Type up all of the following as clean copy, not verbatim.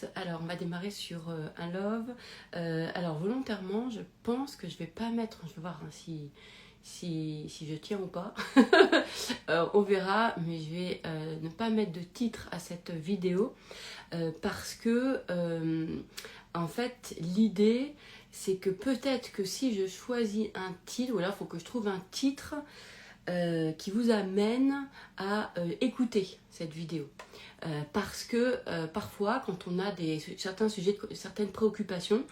tous. Alors, on va démarrer sur un love. Alors, volontairement, je pense que je vais pas mettre... Je vais voir hein, si je tiens ou pas. On verra, mais je vais ne pas mettre de titre à cette vidéo parce que, en fait, l'idée, c'est que peut-être que si je choisis un titre, ou alors il faut que je trouve un titre qui vous amène à écouter cette vidéo. Parce que parfois, quand on a certains sujets, certaines préoccupations,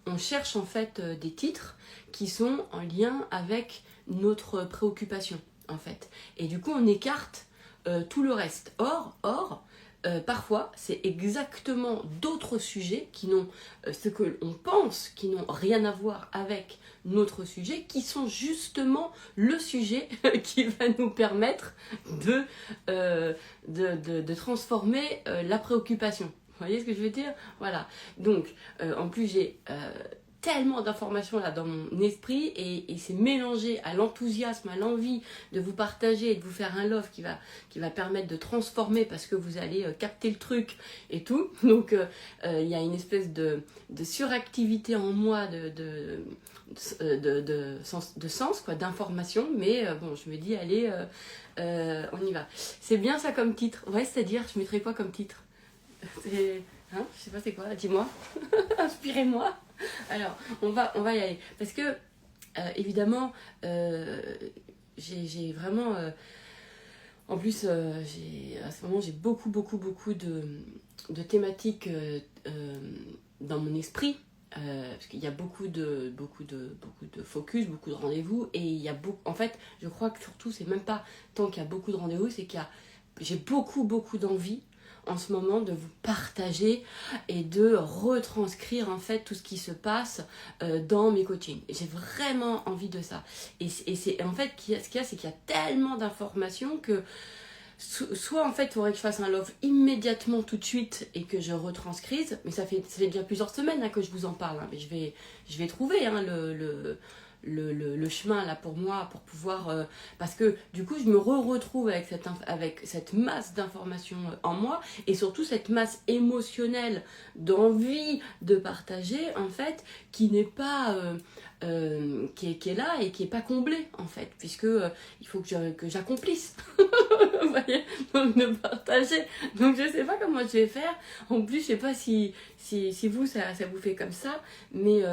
on cherche en fait des titres qui sont en lien avec notre préoccupation, en fait. Et du coup, on écarte tout le reste. Or, parfois, c'est exactement d'autres sujets qui n'ont ce que l'on pense qui n'ont rien à voir avec notre sujet, qui sont justement le sujet qui va nous permettre de transformer la préoccupation. Vous voyez ce que je veux dire? Voilà. Donc, en plus, j'ai tellement d'informations là dans mon esprit et c'est mélangé à l'enthousiasme, à l'envie de vous partager et de vous faire un love qui va permettre de transformer parce que vous allez capter le truc et tout. Donc il y a une espèce de suractivité en moi de sens quoi, d'information, mais bon, je me dis allez, on y va. C'est bien ça comme titre. Ouais, c'est-à-dire, je mettrais quoi comme titre? Hein, je sais pas c'est quoi, dis-moi. Inspirez-moi. Alors, on va y aller. Parce que, évidemment, j'ai vraiment... en plus, à ce moment, j'ai beaucoup de thématiques dans mon esprit. Parce qu'il y a beaucoup de focus, beaucoup de rendez-vous. Et il y a beaucoup... En fait, je crois que surtout, c'est même pas tant qu'il y a beaucoup de rendez-vous, c'est j'ai beaucoup d'envie en ce moment de vous partager et de retranscrire en fait tout ce qui se passe dans mes coachings. J'ai vraiment envie de ça. Et c'est en fait, ce qu'il y a, c'est qu'il y a tellement d'informations que soit en fait il faudrait que je fasse un love immédiatement tout de suite et que je retranscrise, mais ça fait déjà plusieurs semaines hein, que je vous en parle, hein, mais je vais trouver hein, le chemin là pour moi pour pouvoir parce que du coup je me retrouve avec cette masse d'informations en moi et surtout cette masse émotionnelle d'envie de partager en fait qui n'est pas qui est là et qui n'est pas comblée en fait puisque il faut que j'accomplisse vous voyez, donc de partager, donc je sais pas comment je vais faire, en plus je sais pas si vous ça vous fait comme ça, mais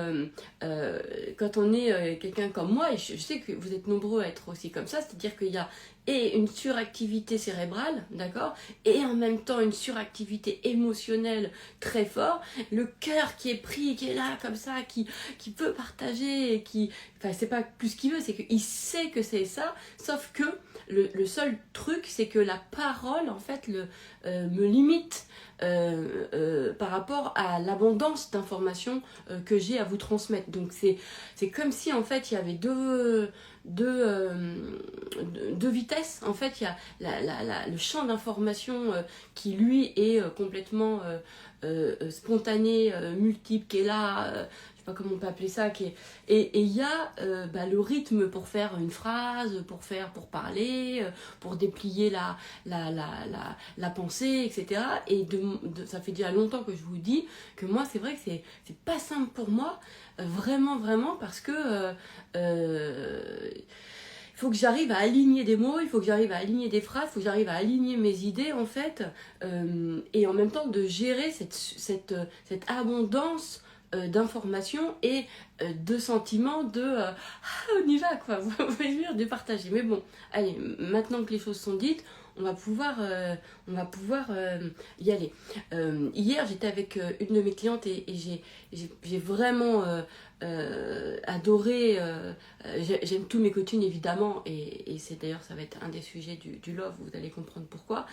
quand on est quelqu'un comme moi, et je sais que vous êtes nombreux à être aussi comme ça, c'est-à-dire qu'il y a et une suractivité cérébrale, d'accord, et en même temps une suractivité émotionnelle très fort, le cœur qui est pris, qui est là comme ça, qui peut partager, et enfin c'est pas plus qu'il veut, c'est qu'il sait que c'est ça, sauf que le seul truc c'est que la parole en fait me limite par rapport à l'abondance d'informations que j'ai à vous transmettre. Donc c'est comme si en fait il y avait deux vitesses. En fait il y a le champ d'information qui lui est complètement spontané, multiple, qui est là, je sais pas comment on peut appeler ça, et il y a le rythme pour faire une phrase, pour parler, pour déplier la pensée, etc. Et ça fait déjà longtemps que je vous dis que moi c'est vrai que c'est pas simple pour moi, vraiment, parce que il faut que j'arrive à aligner des mots, il faut que j'arrive à aligner des phrases, il faut que j'arrive à aligner mes idées en fait, et en même temps de gérer cette abondance d'informations et de sentiments on y va quoi, vous voyez dire, de partager. Mais bon, allez, maintenant que les choses sont dites, on va pouvoir y aller. Hier, j'étais avec une de mes clientes et j'ai vraiment adoré. J'aime tous mes coachings évidemment, et c'est d'ailleurs ça va être un des sujets du love, vous allez comprendre pourquoi.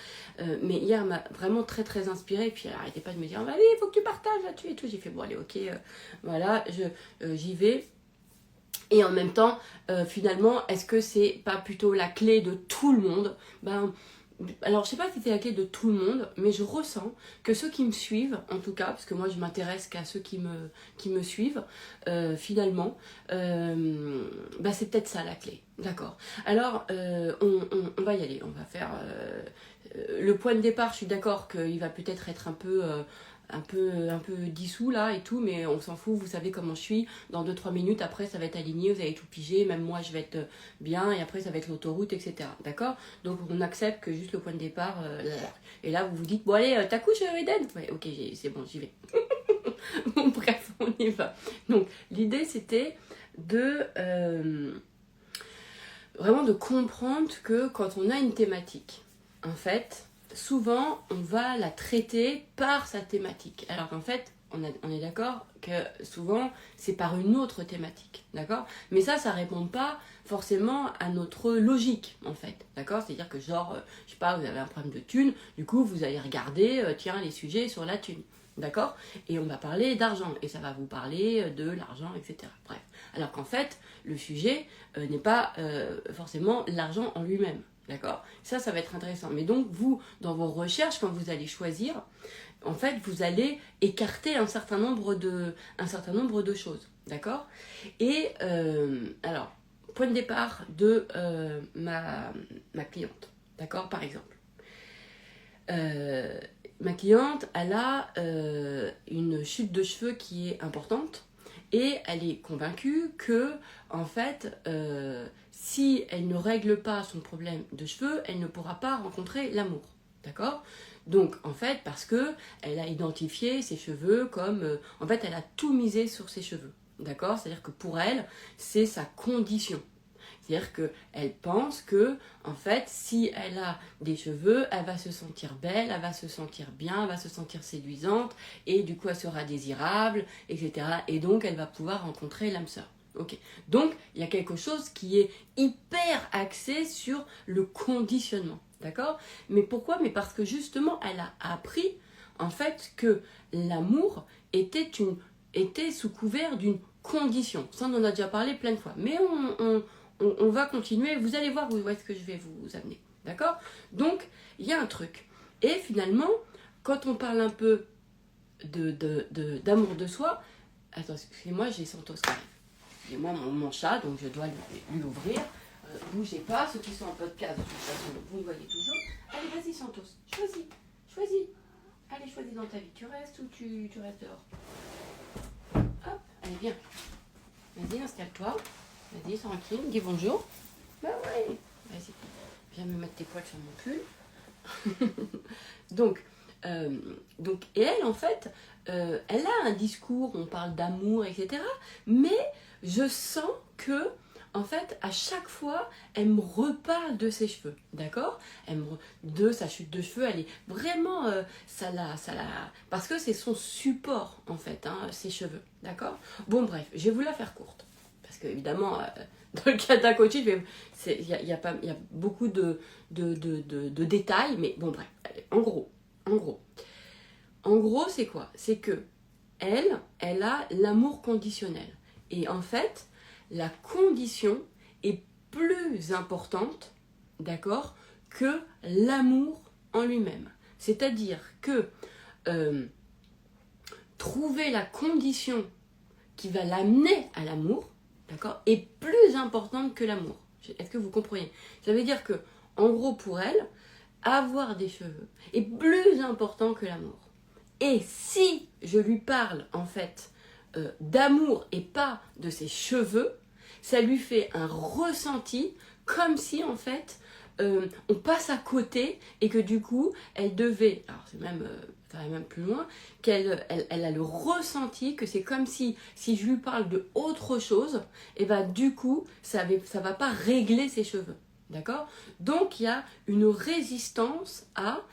Mais hier m'a vraiment très inspirée, et puis elle arrêtait pas de me dire allez, il faut que tu partages là-dessus et tout. J'ai fait bon allez ok, voilà, j'y vais. Et en même temps, finalement, est-ce que c'est pas plutôt la clé de tout le monde? Alors je sais pas si c'est la clé de tout le monde, mais je ressens que ceux qui me suivent, en tout cas, parce que moi je m'intéresse qu'à ceux qui me suivent, finalement, c'est peut-être ça la clé. D'accord. Alors on va y aller, on va faire le point de départ. Je suis d'accord qu'il va peut-être être un peu un peu dissous là et tout, mais on s'en fout, vous savez comment je suis. Dans 2-3 minutes, après, ça va être aligné, vous allez tout piger, même moi, je vais être bien, et après, ça va être l'autoroute, etc. D'accord? Donc, on accepte que juste le point de départ, et là, vous vous dites, bon, allez, t'accouches, Eden? Ouais, ok, c'est bon, j'y vais. Bon, bref, on y va. Donc, l'idée, c'était de vraiment de comprendre que quand on a une thématique, en fait, souvent, on va la traiter par sa thématique. Alors qu'en fait, on est d'accord que souvent, c'est par une autre thématique, d'accord? Mais ça répond pas forcément à notre logique, en fait, d'accord? C'est-à-dire que genre, je sais pas, vous avez un problème de thune, du coup, vous allez regarder, tiens, les sujets sur la thune, d'accord? Et on va parler d'argent, et ça va vous parler de l'argent, etc. Bref. Alors qu'en fait, le sujet n'est pas forcément l'argent en lui-même. D'accord? Ça va être intéressant. Mais donc, vous, dans vos recherches, quand vous allez choisir, en fait, vous allez écarter un certain nombre de choses. D'accord? Et alors, point de départ de ma cliente. D'accord? Par exemple. Ma cliente, elle a une chute de cheveux qui est importante. Et elle est convaincue que, en fait, si elle ne règle pas son problème de cheveux, elle ne pourra pas rencontrer l'amour. D'accord? Donc, en fait, parce que elle a identifié ses cheveux comme... en fait, elle a tout misé sur ses cheveux. D'accord? C'est-à-dire que pour elle, c'est sa condition. C'est-à-dire qu'elle pense que, en fait, si elle a des cheveux, elle va se sentir belle, elle va se sentir bien, elle va se sentir séduisante, et du coup, elle sera désirable, etc. Et donc, elle va pouvoir rencontrer l'âme sœur. Ok. Donc, il y a quelque chose qui est hyper axé sur le conditionnement. D'accord? Mais pourquoi? Mais parce que justement, elle a appris, en fait, que l'amour était sous couvert d'une condition. Ça, on en a déjà parlé plein de fois. Mais on va continuer, vous allez voir où est-ce que je vais vous amener. D'accord? Donc, il y a un truc. Et finalement, quand on parle un peu d'amour de soi, attends, excusez-moi, j'ai Santos qui arrive. Excusez-moi, mon chat, donc je dois lui ouvrir. Bougez pas, ceux qui sont en podcast, de toute façon, vous me voyez toujours. Allez, vas-y Santos, choisis. Allez, choisis dans ta vie. Tu restes ou tu restes dehors? Hop, allez, viens. Vas-y, installe-toi. Vas-y, tranquille, dis bonjour. Bah ouais. Vas-y, viens me mettre tes poils sur mon pull. donc, et elle, en fait, elle a un discours, on parle d'amour, etc. Mais je sens que, en fait, à chaque fois, elle me reparle de ses cheveux, d'accord? De sa chute de cheveux, elle est vraiment, parce que c'est son support, en fait, hein, ses cheveux, d'accord? Bon, bref, je vais vous la faire courte. Parce que, évidemment, dans le cas d'un coaching, il y a beaucoup de détails, mais bon, bref, en gros, c'est quoi? C'est que elle a l'amour conditionnel. Et en fait, la condition est plus importante, d'accord, que l'amour en lui-même. C'est-à-dire que trouver la condition qui va l'amener à l'amour, d'accord, est plus importante que l'amour. Est-ce que vous comprenez? Ça veut dire que, en gros, pour elle, avoir des cheveux est plus important que l'amour. Et si je lui parle, en fait, d'amour et pas de ses cheveux, ça lui fait un ressenti comme si, en fait, on passe à côté et que du coup, elle devait, alors c'est même, ça va même plus loin, qu'elle a le ressenti que c'est comme si je lui parle de autre chose, et ben du coup, ça va pas régler ses cheveux. D'accord? Donc, il y a une résistance à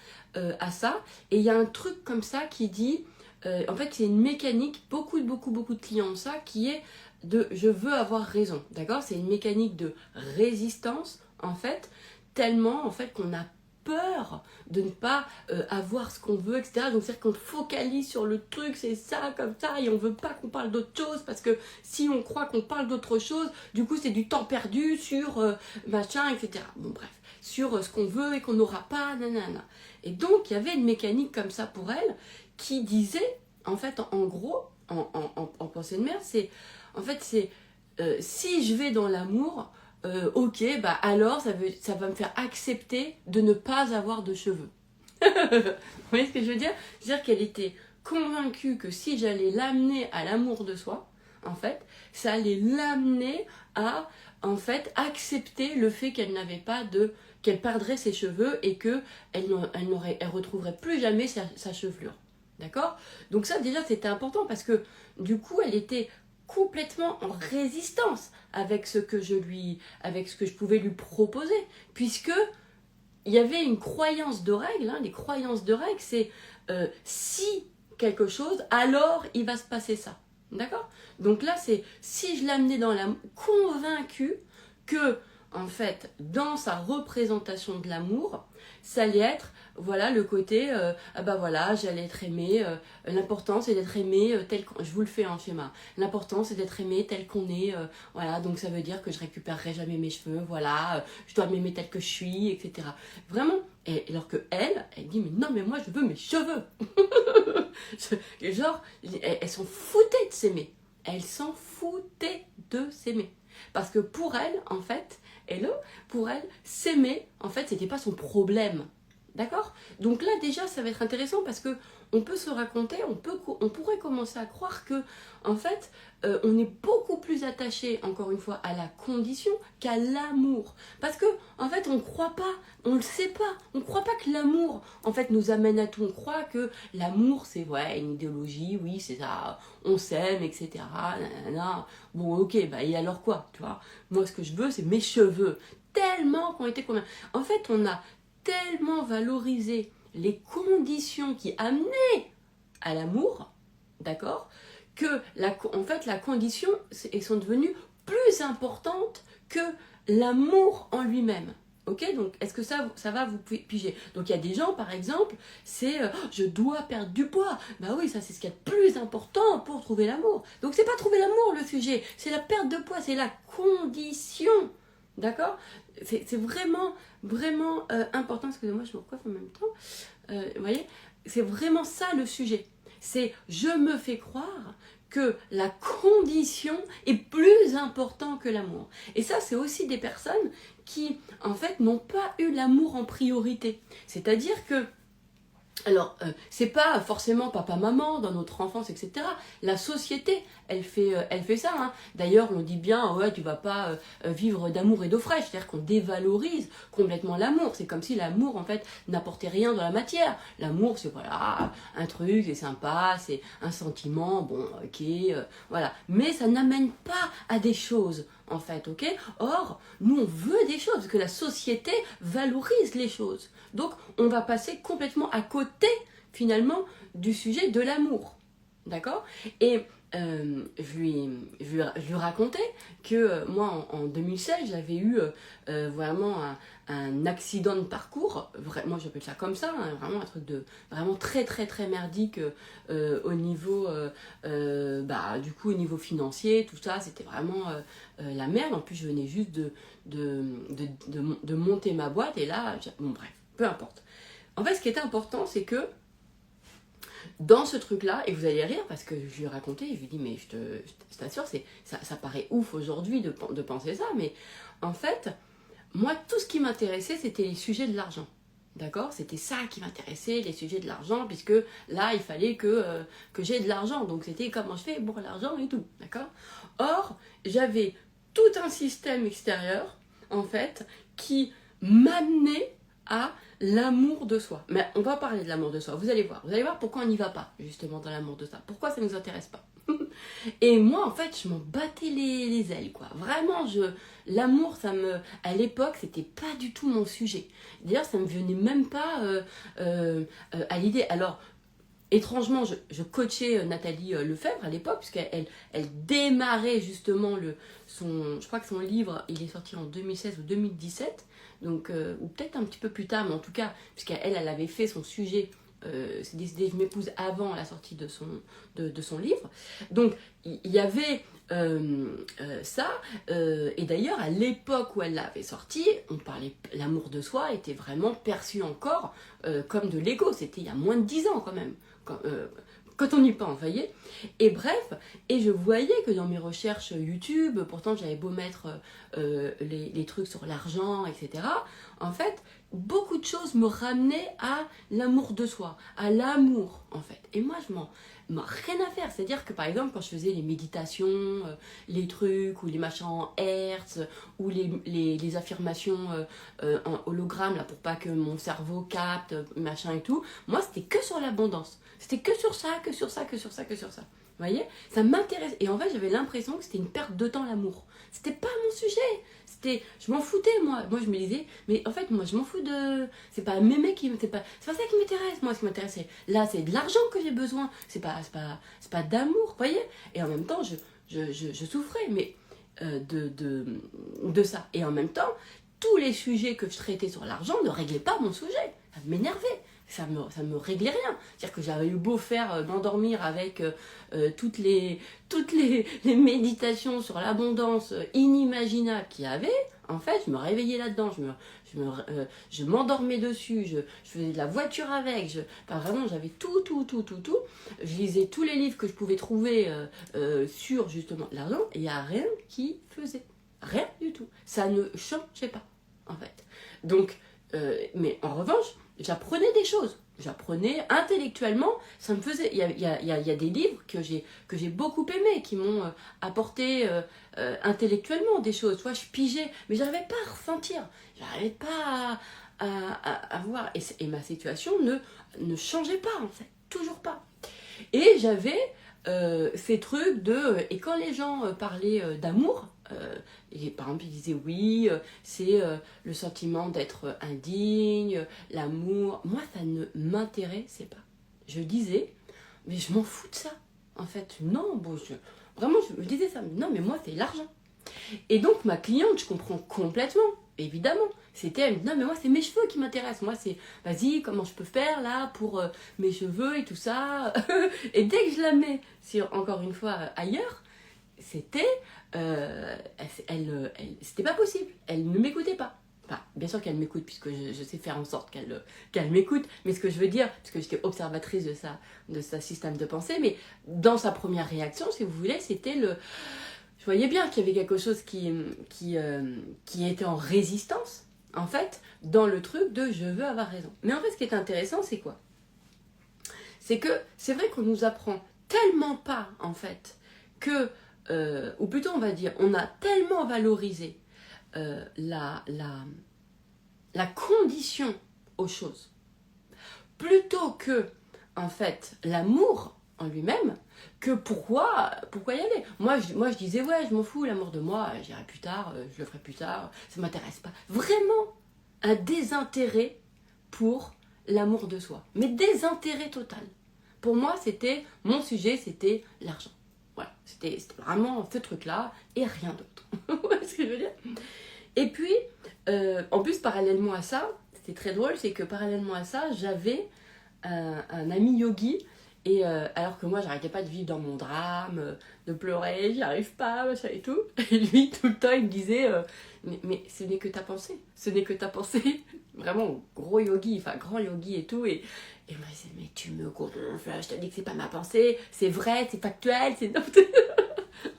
ça. Et il y a un truc comme ça qui dit, en fait, c'est une mécanique, beaucoup de clients ont ça, qui est de je veux avoir raison. D'accord? C'est une mécanique de résistance, en fait, tellement, en fait, qu'on a peur de ne pas avoir ce qu'on veut, etc. Donc, c'est-à-dire qu'on focalise sur le truc, c'est ça, comme ça, et on veut pas qu'on parle d'autre chose, parce que si on croit qu'on parle d'autre chose, du coup, c'est du temps perdu sur machin, etc. Bon, bref, sur ce qu'on veut et qu'on n'aura pas, nanana. Et donc, il y avait une mécanique comme ça pour elle, qui disait, en fait, en gros, en pensée de mère, c'est, en fait, c'est, si je vais dans l'amour, ok, bah alors ça va me faire accepter de ne pas avoir de cheveux. Vous voyez ce que je veux dire? C'est-à-dire qu'elle était convaincue que si j'allais l'amener à l'amour de soi, en fait, ça allait l'amener à, en fait, accepter le fait qu'elle n'avait pas de... qu'elle perdrait ses cheveux et qu'elle elle retrouverait plus jamais sa chevelure. D'accord? Donc ça, déjà, c'était important parce que, du coup, elle était complètement en résistance avec ce que je pouvais lui proposer, puisque il y avait une croyance de règle. Les croyances de règle, c'est si quelque chose, alors il va se passer ça. D'accord? Donc là, c'est si je l'amenais dans la convaincue que, en fait, dans sa représentation de l'amour, ça allait être, voilà, le côté, ah bah voilà, j'allais être aimée, l'important c'est d'être aimée tel qu'on, je vous le fais en schéma, l'important c'est d'être aimée tel qu'on est, voilà, donc ça veut dire que je récupérerai jamais mes cheveux, voilà, je dois m'aimer tel que je suis, etc. Vraiment, et alors que elle dit, mais non, mais moi je veux mes cheveux. Genre, elles s'en foutaient de s'aimer. Elles s'en foutaient de s'aimer. Parce que pour elle, en fait, pour elle, s'aimer, en fait, c'était pas son problème. D'accord? Donc là, déjà, ça va être intéressant parce que on peut se raconter, on pourrait commencer à croire que, en fait, on est beaucoup plus attaché, encore une fois, à la condition qu'à l'amour. Parce que, en fait, on croit pas, on le sait pas, on croit pas que l'amour, en fait, nous amène à tout. On croit que l'amour, c'est, ouais, une idéologie, oui, c'est ça, on s'aime, etc. Nanana. Bon, ok, bah, et alors quoi, tu vois? Moi, ce que je veux, c'est mes cheveux. Tellement qu'on était convaincus. En fait, on a tellement valorisé les conditions qui amenaient à l'amour, d'accord, que en fait la condition elles sont devenues plus importantes que l'amour en lui-même. Ok, donc est-ce que ça va vous piger? Donc il y a des gens, par exemple, c'est je dois perdre du poids. Bah oui, ça c'est ce qu'il y a de plus important pour trouver l'amour. Donc c'est pas trouver l'amour le sujet, c'est la perte de poids, c'est la condition. D'accord? C'est vraiment, vraiment important. Excusez-moi, je me recoiffe en même temps. Vous voyez? C'est vraiment ça le sujet. C'est je me fais croire que la condition est plus importante que l'amour. Et ça, c'est aussi des personnes qui, en fait, n'ont pas eu l'amour en priorité. C'est-à-dire que alors, c'est pas forcément papa-maman dans notre enfance, etc. La société, elle fait ça. Hein. D'ailleurs, on dit bien, ouais, tu vas pas vivre d'amour et d'eau fraîche. C'est-à-dire qu'on dévalorise complètement l'amour. C'est comme si l'amour, en fait, n'apportait rien dans la matière. L'amour, c'est voilà, un truc, c'est sympa, c'est un sentiment, bon, ok, voilà. Mais ça n'amène pas à des choses. En fait, ok? Or, nous, on veut des choses, parce que la société valorise les choses. Donc, on va passer complètement à côté, finalement, du sujet de l'amour. D'accord? Et je lui racontais que moi, en 2016, j'avais eu vraiment un accident de parcours. Moi, j'appelle ça comme ça, hein, vraiment un truc de vraiment très, très, très merdique au niveau, du coup, au niveau financier, tout ça, c'était vraiment la merde. En plus, je venais juste de monter ma boîte et là, bon, bref, peu importe. En fait, ce qui était important, c'est que dans ce truc-là, et vous allez rire parce que je lui ai raconté, je lui ai dit, mais je t'assure, ça paraît ouf aujourd'hui de penser ça, mais en fait, moi, tout ce qui m'intéressait, c'était les sujets de l'argent. D'accord? C'était ça qui m'intéressait, les sujets de l'argent, puisque là, il fallait que j'ai de l'argent. Donc, c'était comment je fais pour l'argent et tout. D'accord? Or, j'avais tout un système extérieur, en fait, qui m'amenait à l'amour de soi. Mais on va parler de l'amour de soi, vous allez voir pourquoi on n'y va pas, justement, dans l'amour de soi. Pourquoi ça ne nous intéresse pas. Et moi, en fait, je m'en battais les ailes, quoi. Vraiment, l'amour, à l'époque, c'était pas du tout mon sujet. D'ailleurs, ça me venait même pas à l'idée. Alors, étrangement, je coachais Nathalie Lefebvre à l'époque, puisqu'elle démarrait justement je crois que son livre, il est sorti en 2016 ou 2017, donc, ou peut-être un petit peu plus tard, mais en tout cas, puisqu'elle avait fait son sujet, c'est décidé, je m'épouse avant la sortie de son livre. Donc, il y avait ça, et d'ailleurs, à l'époque où elle l'avait sorti, l'amour de soi était vraiment perçu encore comme de l'ego, c'était il y a moins de 10 ans quand même. quand on y pense, vous voyez. Et bref, et je voyais que dans mes recherches YouTube, pourtant j'avais beau mettre les trucs sur l'argent, etc. En fait, beaucoup de choses me ramenaient à l'amour de soi, à l'amour, en fait. Et moi, je m'en rien à faire. C'est-à-dire que, par exemple, quand je faisais les méditations, les trucs, ou les machins en hertz, ou les affirmations en hologramme, là, pour pas que mon cerveau capte, machin et tout, moi, c'était que sur l'abondance. C'était que sur ça, que sur ça, que sur ça, que sur ça. Vous voyez? Ça m'intéresse. Et en fait, j'avais l'impression que c'était une perte de temps, l'amour. C'était pas mon sujet. Je m'en foutais, moi. Moi, je me disais, mais en fait, moi, je m'en fous de... C'est pas mémé qui... C'est pas ça qui m'intéresse. Moi, ce qui m'intéresse, là, c'est de l'argent que j'ai besoin. C'est pas d'amour, vous voyez? Et en même temps, je souffrais, mais de ça. Et en même temps, tous les sujets que je traitais sur l'argent ne réglaient pas mon sujet. Ça m'énervait. Ça me réglait rien. C'est-à-dire que j'avais eu beau faire m'endormir avec toutes les méditations sur l'abondance inimaginables qu'il y avait. En fait, je me réveillais là-dedans, je m'endormais dessus, je faisais de la voiture avec, enfin, vraiment j'avais tout. Je lisais tous les livres que je pouvais trouver sur justement l'argent, et il n'y a rien qui faisait. Rien du tout. Ça ne changeait pas, en fait. Donc, mais en revanche, j'apprenais des choses. J'apprenais intellectuellement, ça me faisait... Il y a des livres que j'ai beaucoup aimés, qui m'ont apporté intellectuellement des choses. Tu vois, je pigeais, mais j'arrivais pas à ressentir. J'arrivais pas à voir. Et ma situation ne changeait pas, en fait. Toujours pas. Et j'avais ces trucs de... Et quand les gens parlaient d'amour... et par exemple, ils disaient oui, c'est le sentiment d'être indigne, l'amour. Moi, ça ne m'intéressait pas. Je disais, mais je m'en fous de ça. En fait, non, bon, vraiment, je me disais ça. Non, mais moi, c'est l'argent. Et donc, ma cliente, je comprends complètement, évidemment. Elle me dit, non, mais moi, c'est mes cheveux qui m'intéressent. Moi, c'est, vas-y, comment je peux faire, là, pour mes cheveux et tout ça. Et dès que je la mets, encore une fois, ailleurs, c'était... c'était pas possible. Elle ne m'écoutait pas. Enfin, bien sûr qu'elle m'écoute, puisque je sais faire en sorte qu'elle m'écoute. Mais ce que je veux dire, parce que j'étais observatrice de sa système de pensée, mais dans sa première réaction, si vous voulez, c'était le... Je voyais bien qu'il y avait quelque chose qui était en résistance, en fait, dans le truc de je veux avoir raison. Mais en fait, ce qui est intéressant, c'est quoi? C'est que c'est vrai qu'on nous apprend tellement pas, en fait, que... ou plutôt on va dire, on a tellement valorisé la condition aux choses, plutôt que, en fait, l'amour en lui-même, que pourquoi y aller. Moi, je disais, ouais, je m'en fous, l'amour de moi, j'irai plus tard, je le ferai plus tard, ça m'intéresse pas. Vraiment, un désintérêt pour l'amour de soi, mais désintérêt total. Pour moi, mon sujet, c'était l'argent. Voilà, c'était vraiment ce truc-là et rien d'autre. Vous voyez ce que je veux dire? Et puis, en plus, parallèlement à ça, c'était très drôle, c'est que parallèlement à ça, j'avais un ami yogi, et alors que moi, j'arrêtais pas de vivre dans mon drame, de pleurer, j'y arrive pas, machin et tout. Et lui, tout le temps, il me disait, mais ce n'est que ta pensée, ce n'est que ta pensée. Vraiment, gros yogi, enfin, grand yogi et tout, et moi, je disais, mais tu me gonfles, je te dis que c'est pas ma pensée, c'est vrai, c'est factuel, c'est... Vous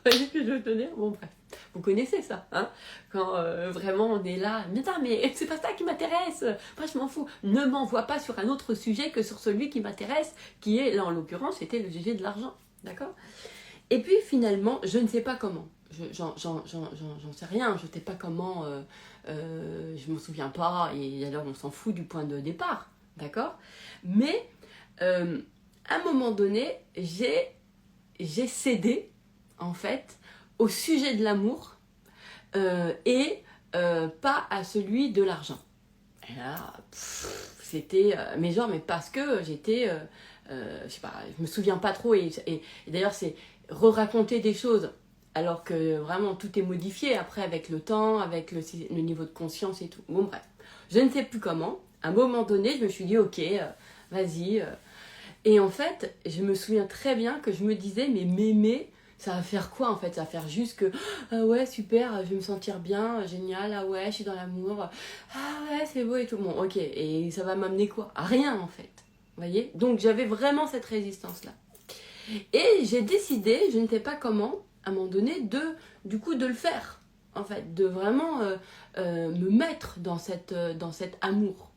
voyez ce que je veux te dire? Bon, bref, vous connaissez ça, hein? Quand vraiment on est là, mais non, mais c'est pas ça qui m'intéresse, moi je m'en fous. Ne m'envoie pas sur un autre sujet que sur celui qui m'intéresse, qui est, là en l'occurrence, c'était le sujet de l'argent, d'accord? Et puis finalement, je ne sais pas comment, j'en sais rien, je ne sais pas comment, je m'en souviens pas, et alors on s'en fout du point de départ, d'accord? Mais à un moment donné, j'ai cédé, en fait, au sujet de l'amour et pas à celui de l'argent. Et là, c'était... mais parce que j'étais... je sais pas, je me souviens pas trop, et d'ailleurs, c'est re-raconter des choses, alors que vraiment, tout est modifié après avec le temps, avec le niveau de conscience et tout. Bon, bref, je ne sais plus comment. À un moment donné, je me suis dit, ok, vas-y. Et en fait, je me souviens très bien que je me disais, mais mémé, ça va faire quoi en fait? Ça va faire juste que, ah ouais, super, je vais me sentir bien, génial, ah ouais, je suis dans l'amour, ah ouais, c'est beau et tout. Bon, ok, et ça va m'amener quoi? À rien en fait. Vous voyez? Donc j'avais vraiment cette résistance-là. Et j'ai décidé, je ne sais pas comment, à un moment donné, du coup, de le faire. En fait, de vraiment me mettre dans cet amour.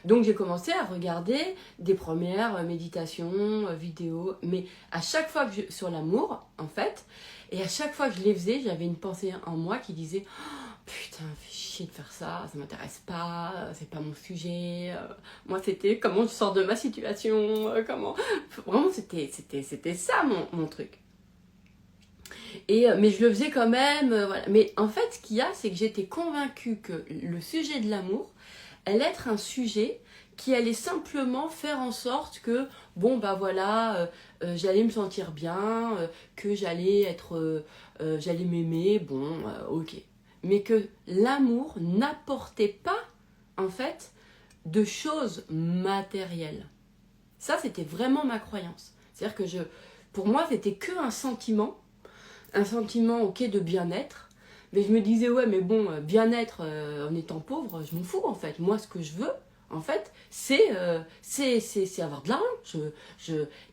Donc j'ai commencé à regarder des premières méditations, vidéos, mais à chaque fois sur l'amour, en fait, et à chaque fois que je les faisais, j'avais une pensée en moi qui disait oh, putain, fais chier de faire ça, ça m'intéresse pas, c'est pas mon sujet. Moi, c'était comment je sors de ma situation, comment. Vraiment, c'était ça mon truc. Mais je le faisais quand même, voilà. Mais en fait, ce qu'il y a, c'est que j'étais convaincue que le sujet de l'amour allait être un sujet qui allait simplement faire en sorte que, bon, bah voilà, j'allais me sentir bien, que j'allais m'aimer, bon, ok. Mais que l'amour n'apportait pas, en fait, de choses matérielles. Ça, c'était vraiment ma croyance. C'est-à-dire que pour moi, c'était que un sentiment, ok, de bien-être. Mais je me disais, ouais, mais bon, bien-être en étant pauvre, je m'en fous, en fait. Moi, ce que je veux, en fait, c'est avoir de l'argent.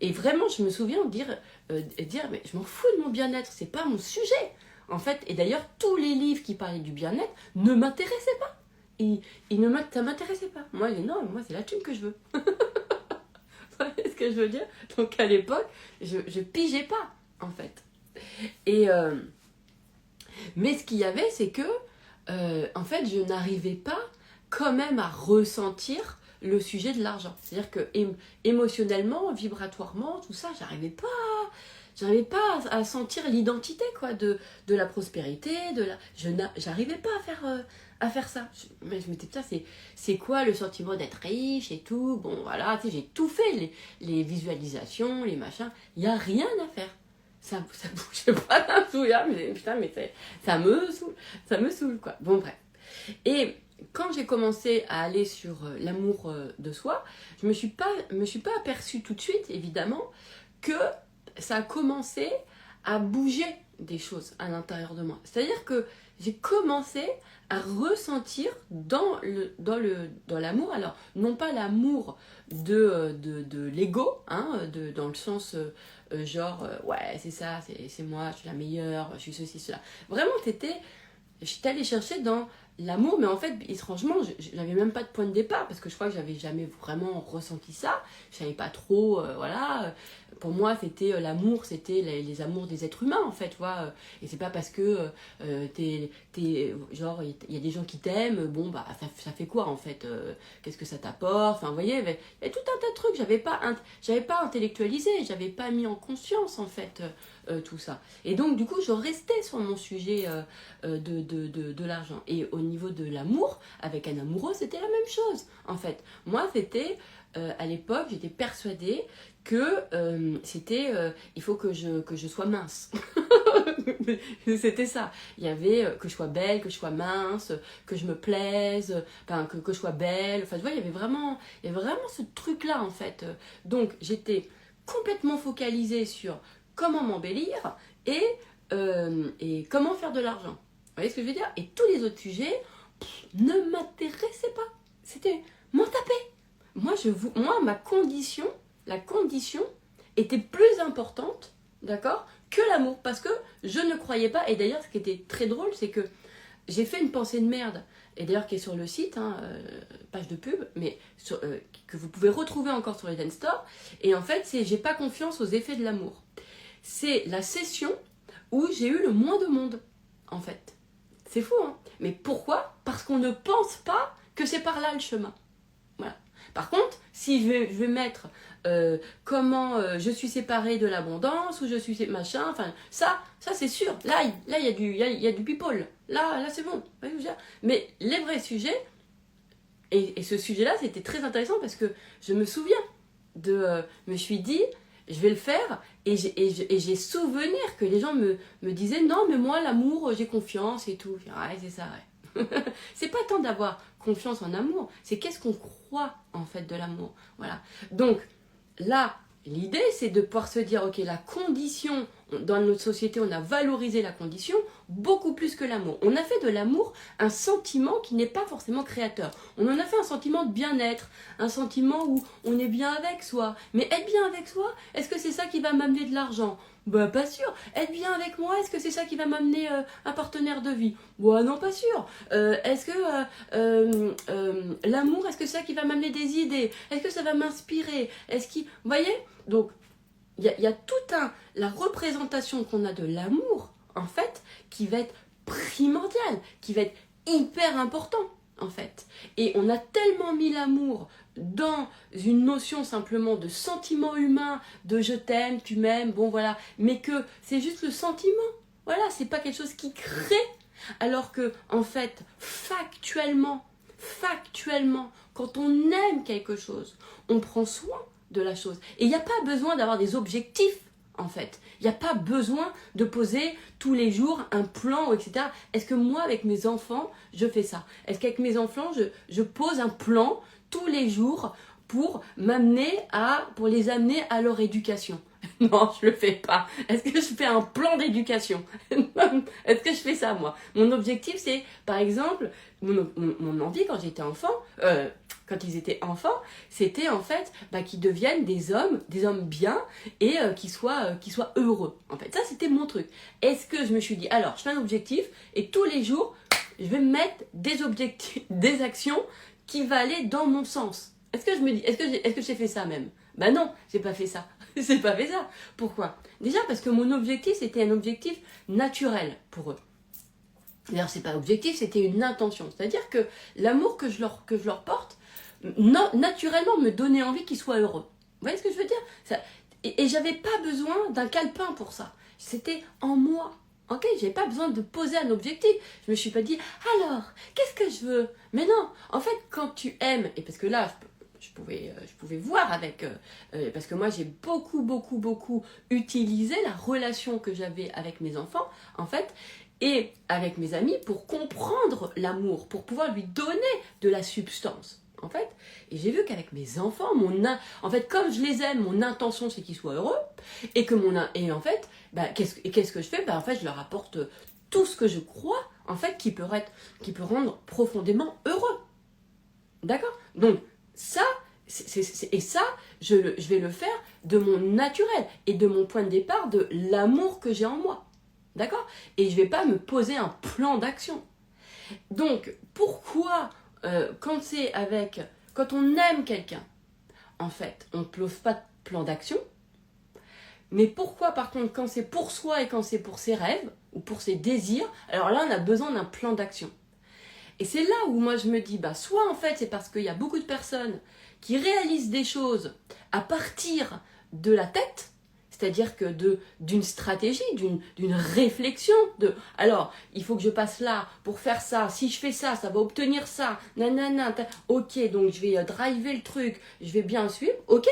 Et vraiment, je me souviens dire, mais je m'en fous de mon bien-être, c'est pas mon sujet. En fait, et d'ailleurs, tous les livres qui parlaient du bien-être ne m'intéressaient pas. Ça m'intéressait pas. Moi, non, moi, c'est la thune que je veux. Vous voyez ce que je veux dire? Donc, à l'époque, je pigeais pas, en fait. Mais ce qu'il y avait, c'est que, en fait, je n'arrivais pas quand même à ressentir le sujet de l'argent. C'est-à-dire que émotionnellement, vibratoirement, tout ça, j'arrivais pas à sentir l'identité quoi de la prospérité, j'arrivais pas à faire ça. Mais je m'étais dit, putain, c'est quoi le sentiment d'être riche et tout. Bon, voilà, tu sais, j'ai tout fait, les visualisations, les machins. Il n'y a rien à faire. Ça bouge pas d'un tout, mais putain, mais ça me saoule, quoi. Bon, bref. Et quand j'ai commencé à aller sur l'amour de soi, je me suis pas aperçue tout de suite, évidemment, que ça a commencé à bouger des choses à l'intérieur de moi. C'est-à-dire que j'ai commencé à ressentir dans l'amour, alors non pas l'amour de l'ego, hein, dans le sens genre, ouais, c'est ça, c'est moi, je suis la meilleure, je suis ceci, cela. Vraiment, j'étais allée chercher dans l'amour, mais en fait, étrangement, j'avais même pas de point de départ, parce que je crois que j'avais jamais vraiment ressenti ça. Je savais pas trop, voilà. Pour moi, c'était l'amour, c'était les amours des êtres humains, en fait, tu vois. Et c'est pas parce que genre, il y a des gens qui t'aiment, bon, bah, ça fait quoi, en fait qu'est-ce que ça t'apporte? Enfin, vous voyez, il y a tout un tas de trucs, j'avais pas intellectualisé, j'avais pas mis en conscience, en fait, tout ça. Et donc, du coup, je restais sur mon sujet de l'argent. Et au niveau de l'amour, avec un amoureux, c'était la même chose, en fait. Moi, c'était, à l'époque, j'étais persuadée que il faut que je sois mince. C'était ça. Il y avait que je sois belle, que je sois mince, que je me plaise, enfin, que je sois belle. Enfin, tu vois, il y avait vraiment ce truc-là, en fait. Donc, j'étais complètement focalisée sur comment m'embellir et comment faire de l'argent. Vous voyez ce que je veux dire? Et tous les autres sujets ne m'intéressaient pas. C'était m'en taper. Moi, ma condition, la condition était plus importante, d'accord, que l'amour. Parce que je ne croyais pas. Et d'ailleurs, ce qui était très drôle, c'est que j'ai fait une pensée de merde. Et d'ailleurs, qui est sur le site, hein, page de pub, mais que vous pouvez retrouver encore sur Eden Store. Et en fait, c'est j'ai pas confiance aux effets de l'amour. C'est la session où j'ai eu le moins de monde, en fait. C'est fou, hein? Mais pourquoi? Parce qu'on ne pense pas que c'est par là le chemin. Voilà. Par contre, si je vais mettre comment je suis séparée de l'abondance, ou je suis machin, enfin, ça c'est sûr. Là, il y a du people. Là c'est bon. Mais les vrais sujets, et ce sujet-là, c'était très intéressant parce que je me souviens me suis dit, je vais le faire, et j'ai souvenir que les gens me disaient, non, mais moi, l'amour, j'ai confiance et tout. Ouais, c'est ça, ouais. C'est pas tant d'avoir confiance en amour, c'est qu'est-ce qu'on croit en fait de l'amour. Voilà. Donc là, l'idée c'est de pouvoir se dire, ok, la condition, dans notre société, on a valorisé la condition beaucoup plus que l'amour. On a fait de l'amour un sentiment qui n'est pas forcément créateur. On en a fait un sentiment de bien-être, un sentiment où on est bien avec soi. Mais être bien avec soi, est-ce que c'est ça qui va m'amener de l'argent ? Bah pas sûr. Être bien avec moi, est-ce que c'est ça qui va m'amener un partenaire de vie ? Bah non, pas sûr. Est-ce que l'amour, est-ce que c'est ça qui va m'amener des idées ? Est-ce que ça va m'inspirer ? Vous voyez ? Donc, il y a tout la représentation qu'on a de l'amour, en fait, qui va être primordiale, qui va être hyper important, en fait. Et on a tellement mis l'amour dans une notion simplement de sentiment humain, de je t'aime, tu m'aimes, bon voilà, mais que c'est juste le sentiment. Voilà, c'est pas quelque chose qui crée, alors que, en fait, factuellement, quand on aime quelque chose, on prend soin de la chose. Et il n'y a pas besoin d'avoir des objectifs, en fait. Il n'y a pas besoin de poser tous les jours un plan, etc. Est-ce que moi, avec mes enfants, je fais ça ? Est-ce qu'avec mes enfants, je pose un plan tous les jours pour les amener à leur éducation ? Non, je le fais pas. Est-ce que je fais un plan d'éducation ? Est-ce que je fais ça, moi ? Mon objectif, c'est, par exemple, mon envie quand j'étais enfant, quand ils étaient enfants, c'était en fait qu'ils deviennent des hommes bien et qu'ils soient heureux. En fait, ça, c'était mon truc. Est-ce que je me suis dit, alors, je fais un objectif et tous les jours, je vais me mettre des objectifs, des actions qui vont aller dans mon sens. Est-ce que je me dis, est-ce que j'ai fait ça même ? Ben non, j'ai pas fait ça. J'ai pas fait ça. Pourquoi ? Déjà parce que mon objectif, c'était un objectif naturel pour eux. D'ailleurs, c'est pas objectif, c'était une intention. C'est-à-dire que l'amour que je leur porte, naturellement me donnait envie qu'ils soient heureux. Vous voyez ce que je veux dire ? Et j'avais pas besoin d'un calepin pour ça. C'était en moi. Ok, j'avais pas besoin de poser un objectif. Je me suis pas dit, alors, qu'est-ce que je veux ? Mais non, en fait, quand tu aimes, et parce que là, je pouvais voir avec... parce que moi, j'ai beaucoup utilisé la relation que j'avais avec mes enfants, en fait, et avec mes amis pour comprendre l'amour, pour pouvoir lui donner de la substance, en fait. Et j'ai vu qu'avec mes enfants, en fait, comme je les aime, mon intention, c'est qu'ils soient heureux, et en fait, qu'est-ce que je fais ? En fait, je leur apporte tout ce que je crois, en fait, qui peut rendre profondément heureux. D'accord ? Donc, ça, je vais le faire de mon naturel et de mon point de départ, de l'amour que j'ai en moi. D'accord ? Et je ne vais pas me poser un plan d'action. Donc, pourquoi, quand on aime quelqu'un, en fait, on ne pose pas de plan d'action. Mais pourquoi, par contre, quand c'est pour soi et quand c'est pour ses rêves ou pour ses désirs, alors là, on a besoin d'un plan d'action. Et c'est là où moi je me dis, soit en fait c'est parce qu'il y a beaucoup de personnes qui réalisent des choses à partir de la tête, c'est-à-dire que d'une stratégie, d'une réflexion, alors il faut que je passe là pour faire ça, si je fais ça, ça va obtenir ça, nanana, ok, donc je vais driver le truc, je vais bien suivre, ok,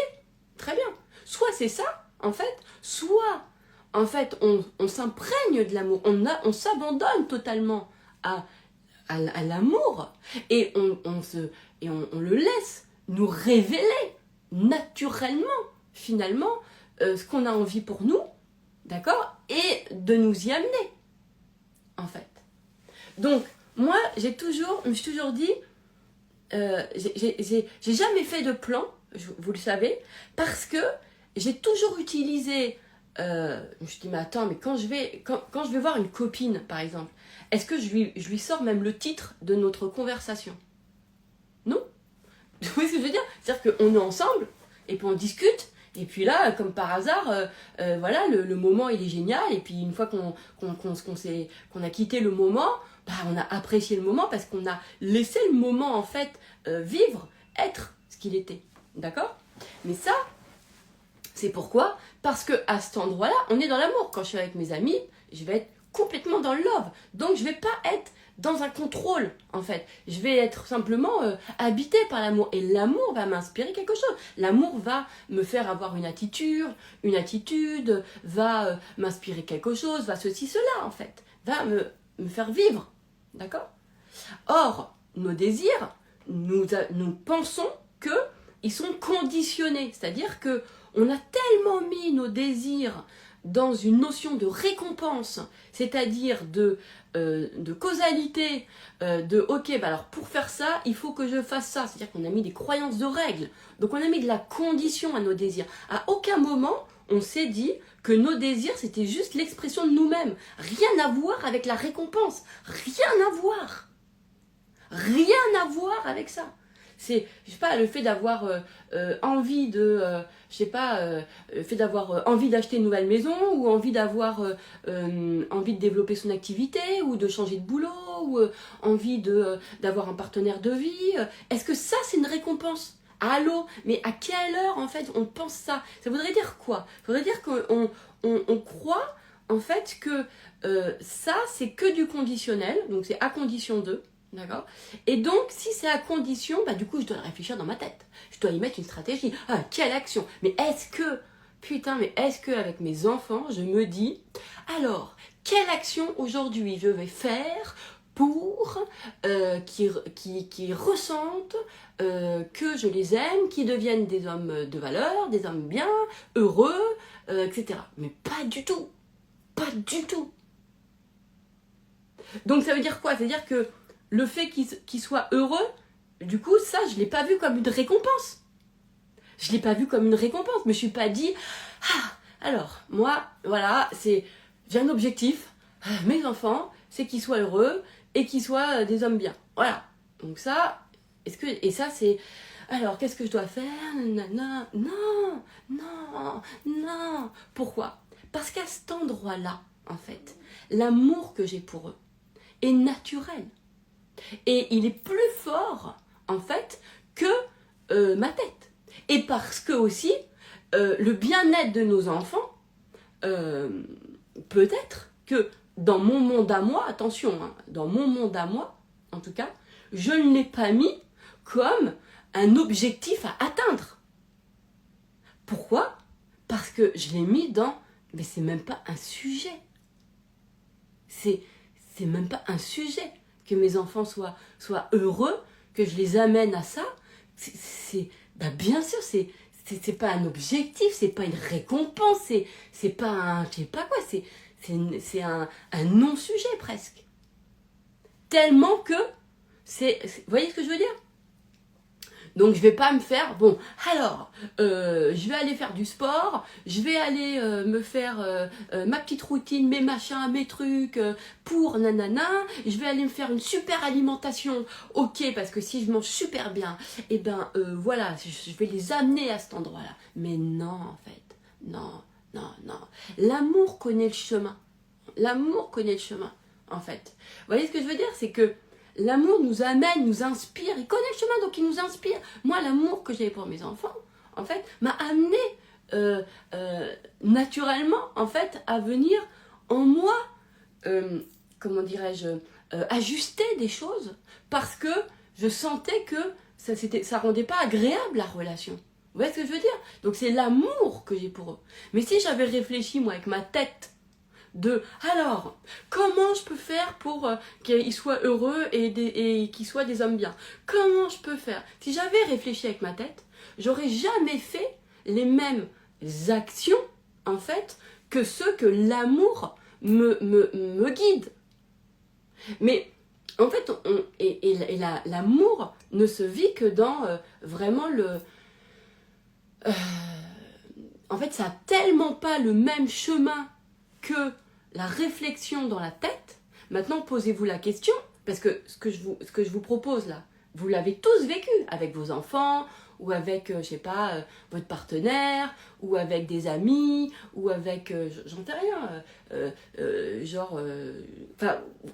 très bien. Soit c'est ça, en fait, soit en fait on s'imprègne de l'amour, on s'abandonne totalement à l'amour et on le laisse nous révéler naturellement finalement ce qu'on a envie pour nous, d'accord, et de nous y amener en fait. Donc moi je me suis toujours dit j'ai jamais fait de plan, vous le savez, parce que j'ai toujours utilisé je me suis dit, mais attends, mais quand je vais voir une copine, par exemple, est-ce que je lui sors même le titre de notre conversation ? Non ? Vous voyez ce que je veux dire ? C'est-à-dire qu'on est ensemble, et puis on discute, et puis là, comme par hasard, voilà, le moment, il est génial, et puis une fois qu'on a quitté le moment, on a apprécié le moment, parce qu'on a laissé le moment, en fait, vivre, être ce qu'il était. D'accord ? Mais ça, c'est pourquoi ? Parce qu'à cet endroit-là, on est dans l'amour. Quand je suis avec mes amis, je vais être complètement dans le love. Donc, je ne vais pas être dans un contrôle, en fait. Je vais être simplement habitée par l'amour. Et l'amour va m'inspirer quelque chose. L'amour va me faire avoir une attitude, va m'inspirer quelque chose, va ceci, cela, en fait. Va me faire vivre. D'accord ? Or, nos désirs, nous pensons qu'ils sont conditionnés. C'est-à-dire que on a tellement mis nos désirs dans une notion de récompense, c'est-à-dire de causalité, ok, bah alors pour faire ça, il faut que je fasse ça. C'est-à-dire qu'on a mis des croyances de règles. Donc on a mis de la condition à nos désirs. À aucun moment, on s'est dit que nos désirs, c'était juste l'expression de nous-mêmes. Rien à voir avec la récompense. Rien à voir. Rien à voir avec ça. C'est, je sais pas, le fait d'avoir envie de, je sais pas, le fait d'avoir envie d'acheter une nouvelle maison, ou envie d'avoir envie de développer son activité, ou de changer de boulot, ou envie d'avoir un partenaire de vie. Est-ce que ça, c'est une récompense? Allô? Mais à quelle heure, en fait, on pense ça? Ça voudrait dire quoi? Ça voudrait dire qu'on croit, en fait, que ça, c'est que du conditionnel, donc c'est à condition de. D'accord? Et donc, si c'est à condition, bah du coup, je dois le réfléchir dans ma tête. Je dois y mettre une stratégie. Ah, quelle action? Mais est-ce que avec mes enfants, je me dis, alors, quelle action aujourd'hui je vais faire pour qu'ils ressentent que je les aime, qu'ils deviennent des hommes de valeur, des hommes bien, heureux, etc. Mais pas du tout. Pas du tout. Donc, ça veut dire quoi? Ça veut dire que le fait qu'il soit heureux, du coup, ça, je ne l'ai pas vu comme une récompense. Je ne l'ai pas vu comme une récompense. Je ne me suis pas dit, ah, alors, moi, voilà, j'ai un objectif. Mes enfants, c'est qu'ils soient heureux et qu'ils soient des hommes bien. Voilà. Donc ça, et ça, c'est, alors, qu'est-ce que je dois faire? Non, non, non, non. Pourquoi? Parce qu'à cet endroit-là, en fait, l'amour que j'ai pour eux est naturel. Et il est plus fort, en fait, que ma tête. Et parce que aussi, le bien-être de nos enfants, peut-être que dans mon monde à moi, attention, hein, dans mon monde à moi, en tout cas, je ne l'ai pas mis comme un objectif à atteindre. Pourquoi? Parce que je l'ai mis dans, mais c'est même pas un sujet. C'est même pas un sujet. Que mes enfants soient heureux, que je les amène à ça, bien sûr, c'est pas un objectif, c'est pas une récompense, c'est pas un, je sais pas quoi, c'est un non-sujet presque. Tellement que, vous voyez ce que je veux dire? Donc je vais pas me faire, bon, alors, je vais aller faire du sport, je vais aller me faire ma petite routine, mes machins, mes trucs, pour nanana, je vais aller me faire une super alimentation, ok, parce que si je mange super bien, et ben voilà, je vais les amener à cet endroit-là. Mais non, en fait, non, non, non. L'amour connaît le chemin. L'amour connaît le chemin, en fait. Vous voyez ce que je veux dire? C'est que l'amour nous amène, nous inspire. Il connaît le chemin, donc il nous inspire. Moi, l'amour que j'avais pour mes enfants, en fait, m'a amené naturellement, en fait, à venir en moi, comment dirais-je, ajuster des choses parce que je sentais que ça rendait pas agréable la relation. Vous voyez ce que je veux dire? Donc c'est l'amour que j'ai pour eux. Mais si j'avais réfléchi, moi, avec ma tête, alors, comment je peux faire pour qu'ils soient heureux et qu'ils soient des hommes bien? Comment je peux faire? Si j'avais réfléchi avec ma tête, j'aurais jamais fait les mêmes actions, en fait, que ceux que l'amour me guide. Mais, en fait, l'amour ne se vit que dans vraiment en fait, ça n'a tellement pas le même chemin que la réflexion dans la tête. Maintenant, posez-vous la question, parce que ce que je vous propose là, vous l'avez tous vécu avec vos enfants, ou avec, je sais pas, votre partenaire, ou avec des amis, ou avec, j'en sais rien,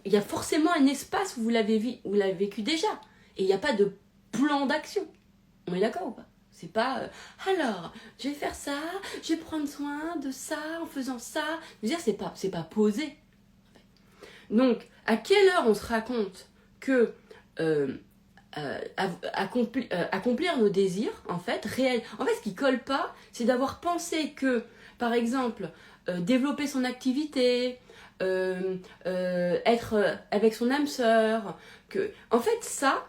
il y a forcément un espace où vous l'avez vécu déjà, et il n'y a pas de plan d'action. On est d'accord ou pas? C'est pas, alors, je vais faire ça, je vais prendre soin de ça en faisant ça. Je veux dire, c'est pas posé. Donc, à quelle heure on se raconte que accomplir nos désirs, en fait, réel. En fait, ce qui colle pas, c'est d'avoir pensé que, par exemple, développer son activité, être avec son âme sœur, que, en fait, ça,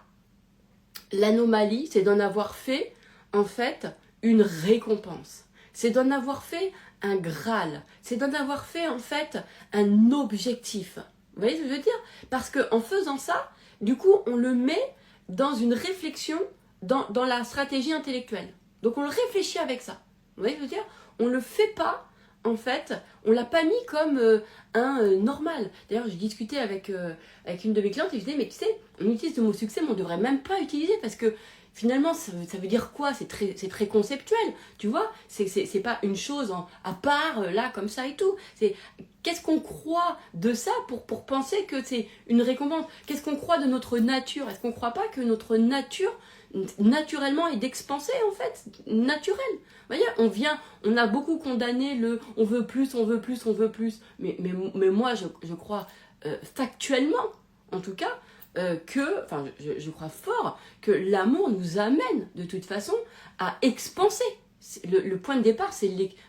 l'anomalie, c'est d'en avoir fait en fait une récompense. C'est d'en avoir fait un Graal. C'est d'en avoir fait en fait un objectif. Vous voyez ce que je veux dire? Parce qu'en faisant ça, du coup, on le met dans une réflexion, dans la stratégie intellectuelle. Donc on le réfléchit avec ça. Vous voyez ce que je veux dire? On ne le fait pas, en fait, on ne l'a pas mis comme normal. D'ailleurs, j'ai discuté avec une de mes clientes et je disais, mais tu sais, on utilise le mot succès, mais on ne devrait même pas utiliser parce que finalement, ça veut dire quoi? C'est très conceptuel, tu vois? C'est pas une chose à part, là, comme ça et tout. C'est qu'est-ce qu'on croit de ça pour penser que c'est une récompense? Qu'est-ce qu'on croit de notre nature? Est-ce qu'on ne croit pas que notre nature, naturellement, est d'expanser, en fait? Naturel. Vous voyez, on a beaucoup condamné on veut plus, on veut plus, on veut plus. Mais moi, je crois factuellement, en tout cas, je crois fort que l'amour nous amène de toute façon à expanser. Le point de départ,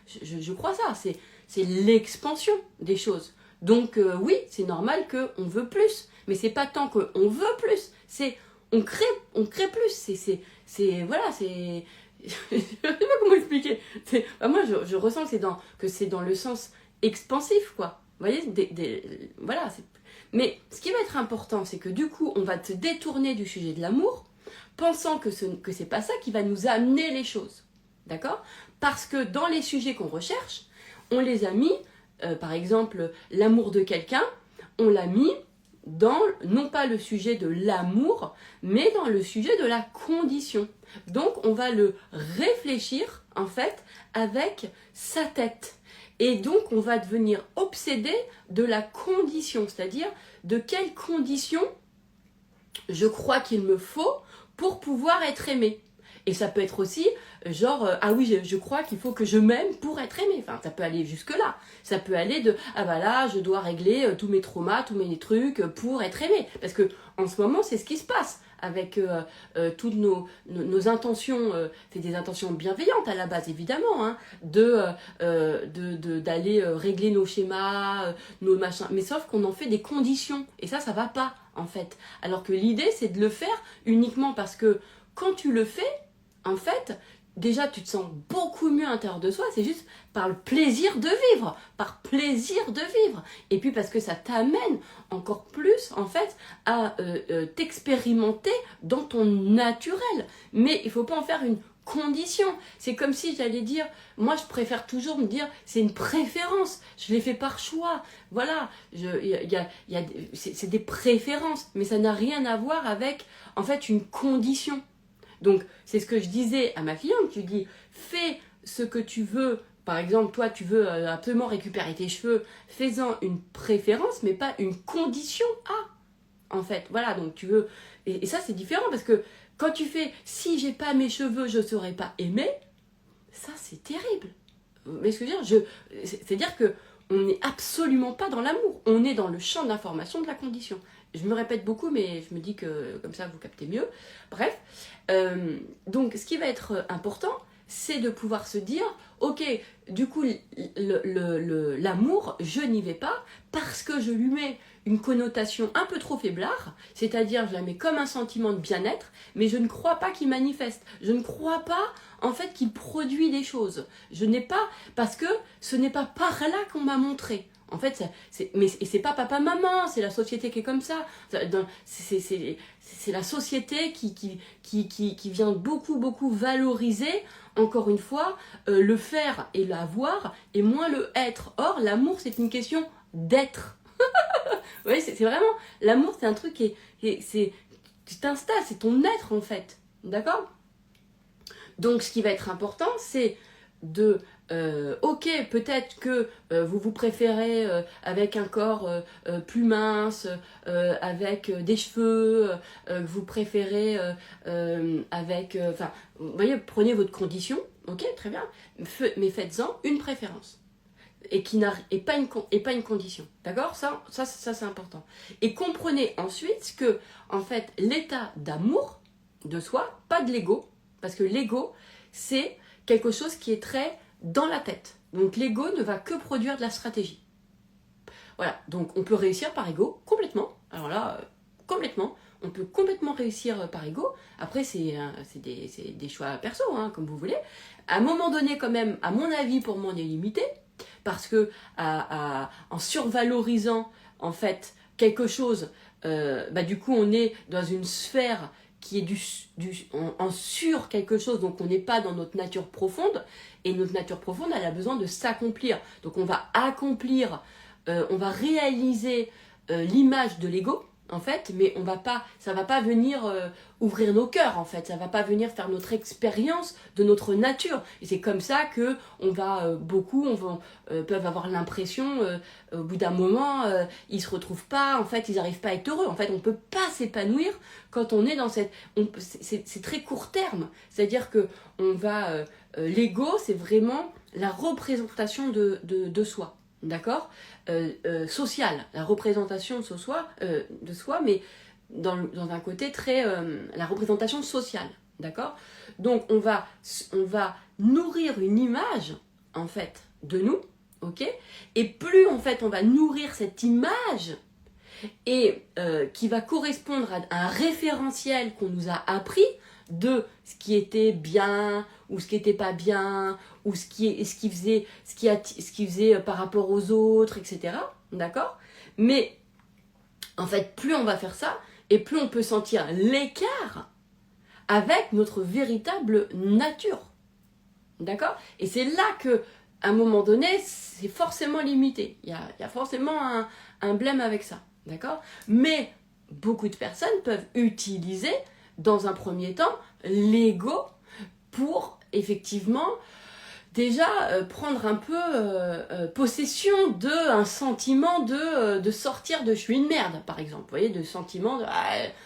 je crois ça, c'est l'expansion des choses. Donc oui, c'est normal qu'on veut plus, mais c'est pas tant qu'on veut plus, c'est on crée plus. Voilà, c'est je sais pas comment expliquer. Moi, je ressens que c'est dans le sens expansif, quoi. Vous voyez, voilà, mais ce qui va être important, c'est que du coup, on va se détourner du sujet de l'amour, pensant que c'est pas ça qui va nous amener les choses. D'accord? Parce que dans les sujets qu'on recherche, on les a mis, par exemple, l'amour de quelqu'un, on l'a mis dans, non pas le sujet de l'amour, mais dans le sujet de la condition. Donc, on va le réfléchir, en fait, avec sa tête. Et donc, on va devenir obsédé de la condition, c'est-à-dire de quelles conditions je crois qu'il me faut pour pouvoir être aimé. Et ça peut être aussi genre, ah oui, je crois qu'il faut que je m'aime pour être aimé. Enfin, ça peut aller jusque-là. Ça peut aller de, ah bah là, je dois régler tous mes traumas, tous mes trucs pour être aimé. Parce que en ce moment, c'est ce qui se passe avec toutes nos intentions. C'est des intentions bienveillantes à la base, évidemment, hein, d'aller régler nos schémas, nos machins. Mais sauf qu'on en fait des conditions. Et ça va pas, en fait. Alors que l'idée, c'est de le faire uniquement parce que quand tu le fais, en fait, déjà tu te sens beaucoup mieux à l'intérieur de soi, c'est juste par le plaisir de vivre, par plaisir de vivre. Et puis parce que ça t'amène encore plus, en fait, à t'expérimenter dans ton naturel. Mais il ne faut pas en faire une condition. C'est comme si j'allais dire, moi je préfère toujours me dire, c'est une préférence, je l'ai fait par choix. Voilà, c'est des préférences, mais ça n'a rien à voir avec, en fait, une condition. Donc, c'est ce que je disais à ma cliente, tu dis, fais ce que tu veux. Par exemple, toi, tu veux absolument récupérer tes cheveux, fais-en une préférence, mais pas une condition à, en fait. Voilà, donc tu veux... Et ça, c'est différent, parce que quand tu fais, si j'ai pas mes cheveux, je serai pas aimée, ça, c'est terrible. Mais ce que je veux dire, c'est-à-dire que on n'est absolument pas dans l'amour, on est dans le champ d'information de la condition. Je me répète beaucoup, mais je me dis que comme ça, vous captez mieux. Bref, donc ce qui va être important, c'est de pouvoir se dire, ok, du coup, l'amour, je n'y vais pas parce que je lui mets une connotation un peu trop faiblard, c'est-à-dire je la mets comme un sentiment de bien-être, mais je ne crois pas qu'il manifeste. Je ne crois pas, en fait, qu'il produit des choses. Je n'ai pas, parce que ce n'est pas par là qu'on m'a montré. En fait, mais c'est pas papa-maman, c'est la société qui est comme ça. C'est la société qui vient beaucoup valoriser, encore une fois, le faire et l'avoir, et moins le être. Or, l'amour, c'est une question d'être. Oui, c'est vraiment... L'amour, c'est un truc tu t'installes, c'est ton être, en fait. D'accord? Donc, ce qui va être important, c'est de... ok, peut-être que vous préférez avec un corps plus mince, avec des cheveux, que vous préférez avec... Enfin, vous voyez, prenez votre condition, ok, très bien, mais faites-en une préférence. Et pas une condition, d'accord? Ça c'est important. Et comprenez ensuite que, en fait, l'état d'amour de soi, pas de l'ego, parce que l'ego, c'est quelque chose qui est très dans la tête. Donc l'ego ne va que produire de la stratégie. Voilà, donc on peut réussir par ego, complètement. Alors là, complètement. on peut complètement réussir par ego. Après, c'est des choix perso, hein, comme vous voulez. À un moment donné, quand même, à mon avis, pour moi, on est limité. Parce que en survalorisant, en fait, quelque chose, du coup, on est dans une sphère qui est en sur quelque chose, donc on n'est pas dans notre nature profonde, et notre nature profonde, elle a besoin de s'accomplir. Donc on va accomplir, on va réaliser l'image de l'ego, en fait, mais ça va pas venir ouvrir nos cœurs, en fait, ça va pas venir faire notre expérience de notre nature. Et c'est comme ça que beaucoup peuvent avoir l'impression, au bout d'un moment, ils se retrouvent pas, en fait, ils n'arrivent pas à être heureux. En fait, on peut pas s'épanouir quand on est dans c'est très court terme. C'est-à-dire que l'ego, c'est vraiment la représentation de soi. D'accord, sociale, la représentation de soi, mais dans un côté très la représentation sociale, d'accord. Donc on va nourrir une image en fait de nous, ok, et plus en fait on va nourrir cette image et qui va correspondre à un référentiel qu'on nous a appris de ce qui était bien ou ce qui n'était pas bien ou ce qui faisait par rapport aux autres, etc. D'accord? Mais en fait, plus on va faire ça et plus on peut sentir l'écart avec notre véritable nature. D'accord? Et c'est là que, à un moment donné, c'est forcément limité. Il y a forcément un blême avec ça. D'accord? Mais beaucoup de personnes peuvent utiliser dans un premier temps l'ego pour effectivement déjà prendre un peu possession d'un sentiment de sortir de je suis une merde, par exemple. Vous voyez, de sentiment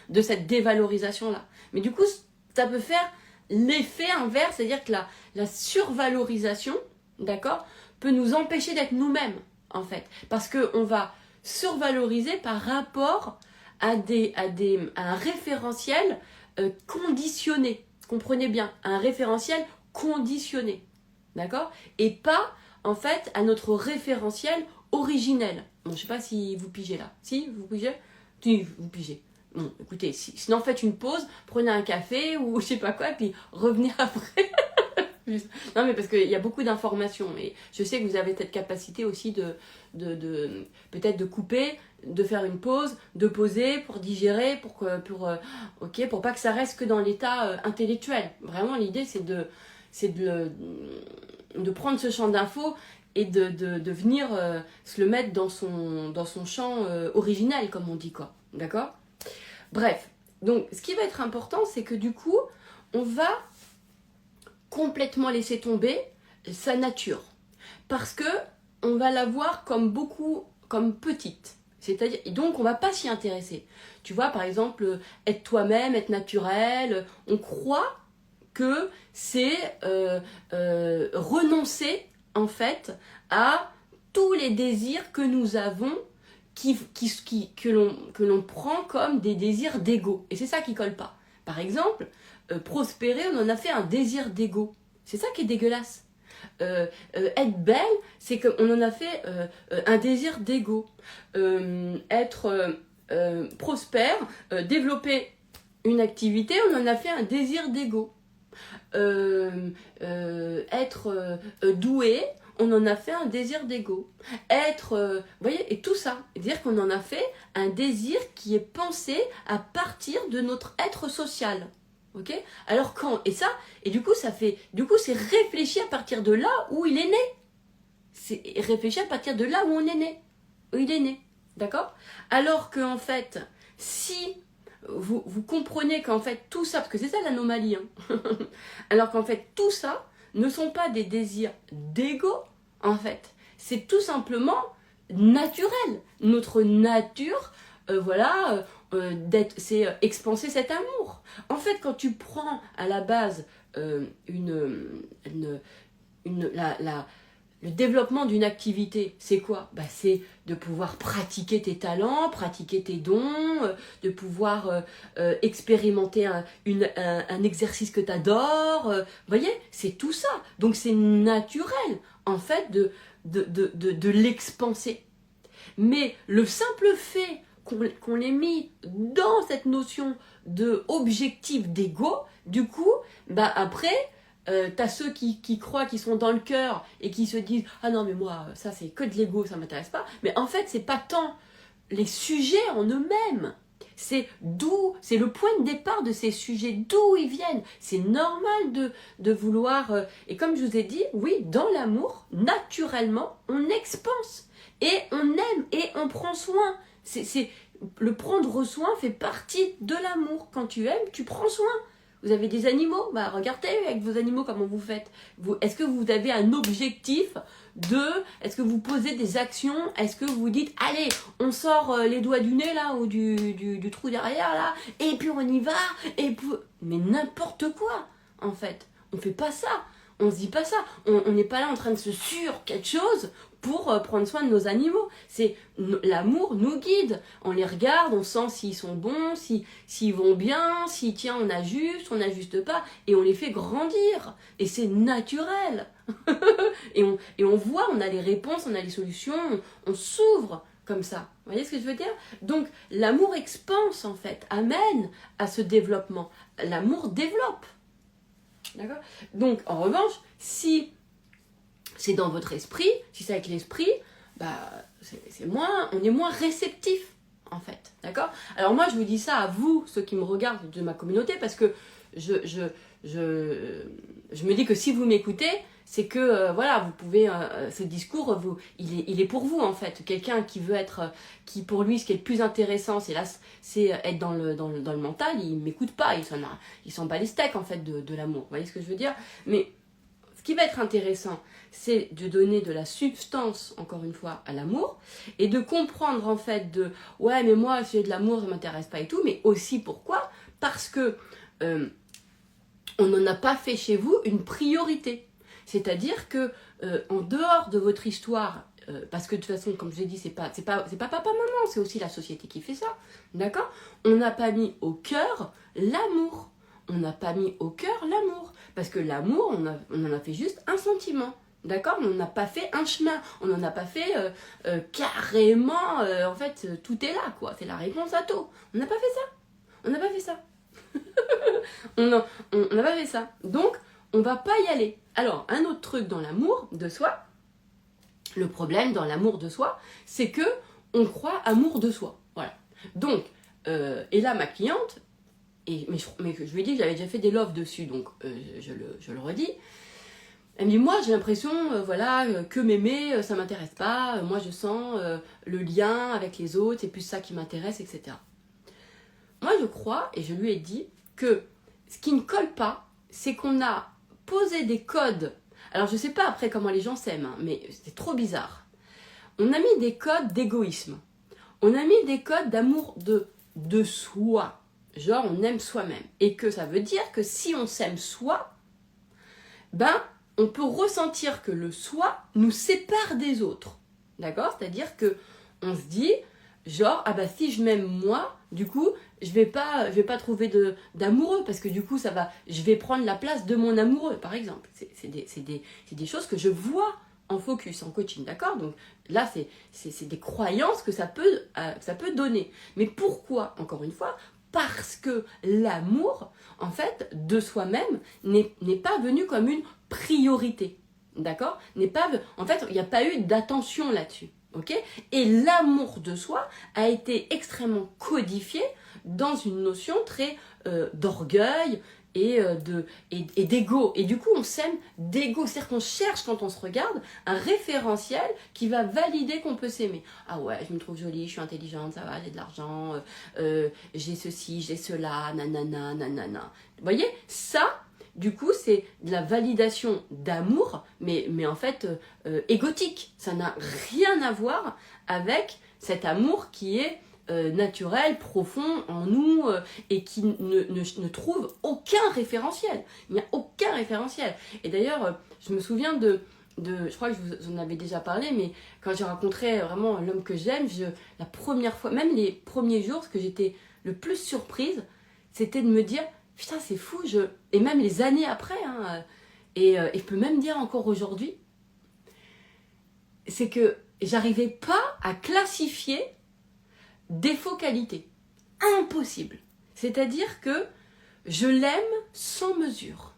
de cette dévalorisation-là. Mais du coup, ça peut faire l'effet inverse, c'est-à-dire que la survalorisation, d'accord, peut nous empêcher d'être nous-mêmes, en fait. Parce qu'on va survaloriser par rapport à un référentiel conditionné. Comprenez bien, un référentiel conditionné. D'accord? Et pas, en fait, à notre référentiel originel. Bon, je ne sais pas si vous pigez là. Si, vous pigez? Si, vous pigez. Bon, écoutez, sinon faites une pause, prenez un café ou je sais pas quoi, et puis revenez après. Non, mais parce qu'il y a beaucoup d'informations. Et je sais que vous avez cette capacité aussi peut-être de couper, de faire une pause, de poser pour digérer, pour pas que ça reste que dans l'état intellectuel. Vraiment, l'idée, c'est de prendre ce champ d'infos et de venir se le mettre dans son champ original, comme on dit, quoi. D'accord? Bref, donc ce qui va être important, c'est que du coup, on va complètement laisser tomber sa nature. Parce que on va la voir comme petite. C'est-à-dire, et donc on va pas s'y intéresser. Tu vois, par exemple, être toi-même, être naturel, on croit que c'est renoncer en fait à tous les désirs que nous avons que l'on prend comme des désirs d'ego. Et c'est ça qui colle pas. Par exemple, prospérer, on en a fait un désir d'ego. C'est ça qui est dégueulasse. Être belle, c'est qu'on en a fait un désir d'ego. Être prospère, développer une activité, on en a fait un désir d'ego. Être doué, on en a fait un désir d'ego. Vous voyez, et tout ça. C'est-à-dire qu'on en a fait un désir qui est pensé à partir de notre être social. Ok? Alors et du coup, c'est réfléchi à partir de là où il est né. C'est réfléchi à partir de là où on est né. Où il est né. D'accord? Alors qu'en fait, si vous comprenez qu'en fait tout ça, parce que c'est ça l'anomalie, hein, alors qu'en fait tout ça ne sont pas des désirs d'ego, en fait. C'est tout simplement naturel. Notre nature, c'est expanser cet amour. En fait, quand tu prends à la base le développement d'une activité, c'est quoi? C'est de pouvoir pratiquer tes talents, pratiquer tes dons, de pouvoir expérimenter un exercice que tu adores. Vous voyez, c'est tout ça. Donc c'est naturel, en fait, de l'expanser. Mais le simple fait qu'on les met dans cette notion de objectif d'ego, du coup, bah après, t'as ceux qui croient qu'ils sont dans le cœur et qui se disent « Ah non, mais moi, ça c'est que de l'ego, ça m'intéresse pas. » Mais en fait, c'est pas tant les sujets en eux-mêmes. C'est le point de départ de ces sujets, d'où ils viennent. C'est normal de vouloir... et comme je vous ai dit, oui, dans l'amour, naturellement, on expanse. Et on aime, et on prend soin. Le prendre soin fait partie de l'amour. Quand tu aimes, tu prends soin. Vous avez des animaux, bah regardez avec vos animaux comment vous faites. Est-ce que vous avez un objectif est-ce que vous posez des actions? Est-ce que vous dites, allez, on sort les doigts du nez là, ou du trou derrière là, et puis on y va, mais n'importe quoi, en fait. On fait pas ça. On se dit pas ça. On n'est pas là en train de se sur quelque chose pour prendre soin de nos animaux. L'amour nous guide. On les regarde, on sent s'ils sont bons, s'ils vont bien, si tiens on ajuste, on n'ajuste pas, et on les fait grandir. Et c'est naturel. et on voit, on a les réponses, on a les solutions, on s'ouvre comme ça. Vous voyez ce que je veux dire? Donc l'amour expanse en fait, amène à ce développement. L'amour développe. D'accord? Donc en revanche, si c'est dans votre esprit, si c'est avec l'esprit, bah, on est moins réceptif, en fait. D'accord? Alors moi, je vous dis ça à vous, ceux qui me regardent de ma communauté, parce que je me dis que si vous m'écoutez, c'est que, voilà, vous pouvez, ce discours, il est pour vous, en fait. Quelqu'un qui veut qui pour lui, ce qui est le plus intéressant, c'est être dans le mental, il ne m'écoute pas, il s'en bat les steaks, en fait, de l'amour. Vous voyez ce que je veux dire? Mais ce qui va être intéressant, c'est de donner de la substance, encore une fois, à l'amour, et de comprendre, en fait, ouais, mais moi, si j'ai de l'amour, ça ne m'intéresse pas et tout, mais aussi pourquoi? Parce que on n'en a pas fait chez vous une priorité. C'est-à-dire que en dehors de votre histoire, parce que de toute façon, comme je l'ai dit, c'est pas papa-maman, c'est aussi la société qui fait ça, d'accord? On n'a pas mis au cœur l'amour. On n'a pas mis au cœur l'amour. Parce que l'amour, on en a fait juste un sentiment. D'accord? On n'a pas fait un chemin. On n'en a pas fait carrément... en fait, tout est là, quoi. C'est la réponse à tout. On n'a pas fait ça. On n'a pas fait ça. on n'a pas fait ça. Donc, on va pas y aller. Alors, un autre truc dans l'amour de soi, le problème dans l'amour de soi, c'est que on croit amour de soi. Voilà. Donc, et là, ma cliente... mais je lui ai dit que j'avais déjà fait des loves dessus, donc je le redis. Elle me dit, moi j'ai l'impression que m'aimer, ça m'intéresse pas, moi je sens le lien avec les autres, c'est plus ça qui m'intéresse, etc. Moi je crois, et je lui ai dit, que ce qui ne colle pas, c'est qu'on a posé des codes. Alors je sais pas après comment les gens s'aiment, hein, mais c'est trop bizarre. On a mis des codes d'égoïsme, on a mis des codes d'amour de soi. Genre, on aime soi-même. Et que ça veut dire que si on s'aime soi, ben, on peut ressentir que le soi nous sépare des autres. D'accord? C'est-à-dire que on se dit, genre, ah bah si je m'aime moi, du coup, je vais pas trouver d'amoureux, parce que du coup, je vais prendre la place de mon amoureux, par exemple. C'est des choses que je vois en focus, en coaching, d'accord? Donc là, c'est des croyances que ça peut donner. Mais pourquoi, encore une fois? Parce que l'amour, en fait, de soi-même, n'est pas venu comme une priorité. D'accord? En fait, il n'y a pas eu d'attention là-dessus. Ok? Et l'amour de soi a été extrêmement codifié dans une notion très d'orgueil et d'ego. Et du coup, on s'aime d'ego. C'est-à-dire qu'on cherche, quand on se regarde, un référentiel qui va valider qu'on peut s'aimer. Ah ouais, je me trouve jolie, je suis intelligente, ça va, j'ai de l'argent, j'ai ceci, j'ai cela, nanana, nanana. Vous voyez, ça, du coup, c'est de la validation d'amour, mais en fait, égotique. Ça n'a rien à voir avec cet amour qui est naturel, profond en nous et qui ne trouve aucun référentiel. Il n'y a aucun référentiel. Et d'ailleurs, je me souviens je crois que je vous en avais déjà parlé, mais quand j'ai rencontré vraiment l'homme que j'aime, la première fois, même les premiers jours, ce que j'étais le plus surprise, c'était de me dire, putain c'est fou, et même les années après, hein, et je peux même dire encore aujourd'hui, c'est que j'arrivais pas à classifier défaut-qualité. Impossible. C'est-à-dire que je l'aime sans mesure.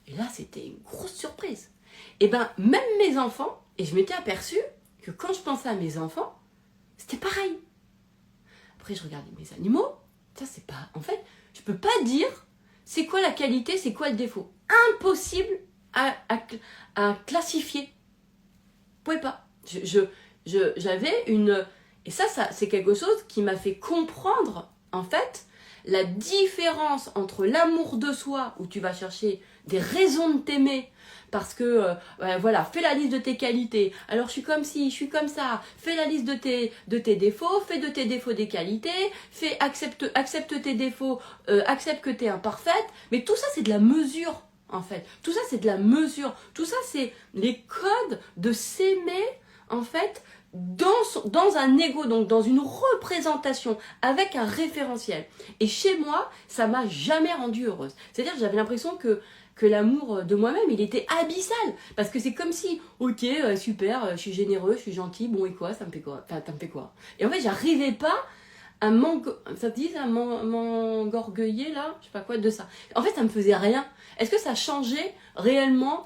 Et là, c'était une grosse surprise. Et bien, même mes enfants, et je m'étais aperçue que quand je pensais à mes enfants, c'était pareil. Après, je regardais mes animaux, ça c'est pas... En fait, je peux pas dire c'est quoi la qualité, c'est quoi le défaut. Impossible à classifier. Vous pouvez pas. J'avais une... Et ça c'est quelque chose qui m'a fait comprendre, en fait, la différence entre l'amour de soi, où tu vas chercher des raisons de t'aimer, parce que, voilà, fais la liste de tes qualités, alors je suis comme ci, je suis comme ça, fais la liste de tes défauts, fais de tes défauts des qualités, accepte tes défauts, accepte que tu es imparfaite, mais tout ça c'est de la mesure, en fait. Tout ça c'est de la mesure, tout ça c'est les codes de s'aimer, en fait, dans un ego, donc dans une représentation, avec un référentiel. Et chez moi, ça m'a jamais rendue heureuse. C'est-à-dire que j'avais l'impression que l'amour de moi-même, il était abyssal. Parce que c'est comme si, ok, super, je suis généreux, je suis gentil, bon et quoi, ça me fait quoi? Enfin, ça me fait quoi? Et en fait, j'arrivais pas à ça te dit, à m'engorgueiller, là? Je sais pas quoi, de ça. En fait, ça me faisait rien. Est-ce que ça changeait réellement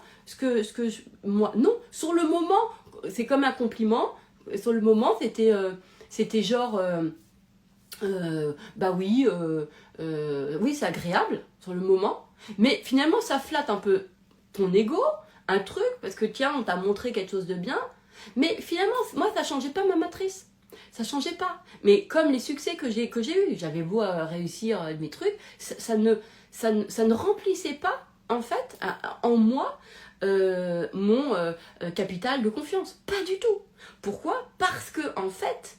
moi? Non, sur le moment, c'est comme un compliment. Sur le moment, c'était genre, bah oui, oui, c'est agréable sur le moment. Mais finalement, ça flatte un peu ton ego, un truc, parce que tiens, on t'a montré quelque chose de bien. Mais finalement, moi, ça changeait pas ma matrice. Ça changeait pas. Mais comme les succès que j'ai eus, j'avais beau réussir mes trucs, ça ne remplissait pas, en fait, en moi, mon capital de confiance. Pas du tout. Pourquoi? Parce que, en fait,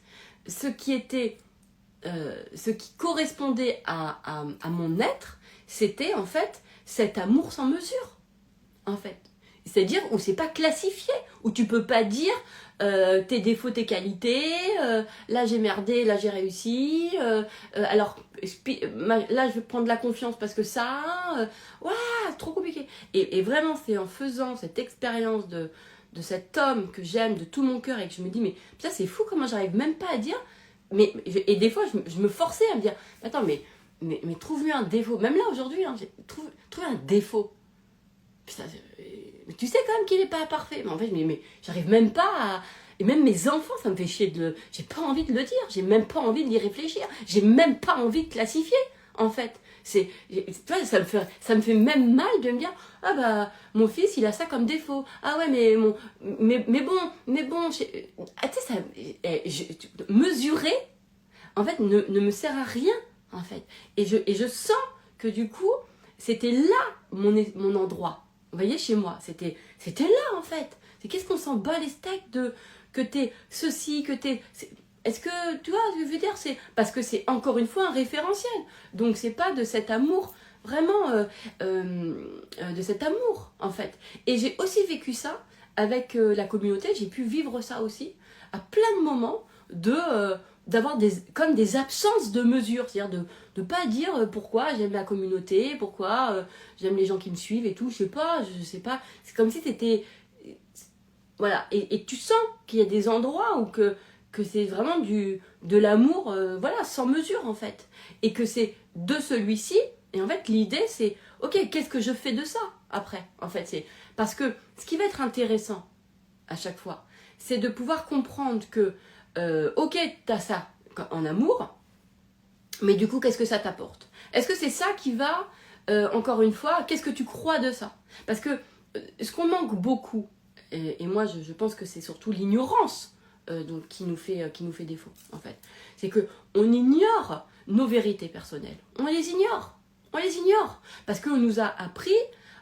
ce qui correspondait à mon être, c'était en fait cet amour sans mesure, en fait. C'est-à-dire où c'est pas classifié, où tu peux pas dire tes défauts, tes qualités, là j'ai merdé, là j'ai réussi, alors là je vais prendre la confiance parce que ça, ouah, c'est trop compliqué. Et vraiment c'est en faisant cette expérience de cet homme que j'aime de tout mon cœur et que je me dis mais ça c'est fou comment j'arrive même pas à dire, et des fois je me forçais à me dire attends mais trouve-lui un défaut, même là aujourd'hui hein, trouve un défaut. Putain, mais tu sais quand même qu'il n'est pas parfait. Mais en fait, mais j'arrive même pas à... Et même mes enfants, ça me fait chier de le... J'ai pas envie de le dire, j'ai même pas envie d'y réfléchir, j'ai même pas envie de classifier, en fait. Tu vois, ça me fait même mal de me dire, ah bah, mon fils, il a ça comme défaut. Ah ouais, mais bon, tu sais, mesurer, en fait, ne me sert à rien, en fait. Et je sens que du coup, c'était là mon endroit. Vous voyez, chez moi, c'était là en fait. C'est qu'est-ce qu'on s'en bat les steaks de que t'es ceci, que t'es... Est-ce que, tu vois, je veux dire, c'est... Parce que c'est encore une fois un référentiel. Donc c'est pas de cet amour, vraiment, de cet amour en fait. Et j'ai aussi vécu ça avec la communauté, j'ai pu vivre ça aussi, à plein de moments, d'avoir comme des absences de mesure, c'est-à-dire de ne pas dire pourquoi j'aime la communauté, pourquoi j'aime les gens qui me suivent et tout, je sais pas, c'est comme si c'était... Voilà, et tu sens qu'il y a des endroits où que c'est vraiment de l'amour, voilà, sans mesure en fait, et que c'est de celui-ci, et en fait l'idée c'est, ok, qu'est-ce que je fais de ça après, en fait, c'est... Parce que ce qui va être intéressant à chaque fois, c'est de pouvoir comprendre que ok, t'as ça en amour, mais du coup, qu'est-ce que ça t'apporte? Est-ce que c'est ça qui va, encore une fois, qu'est-ce que tu crois de ça? Parce que ce qu'on manque beaucoup, et moi je pense que c'est surtout l'ignorance donc, qui nous fait défaut, en fait. C'est qu'on ignore nos vérités personnelles. On les ignore. Parce qu'on nous a appris,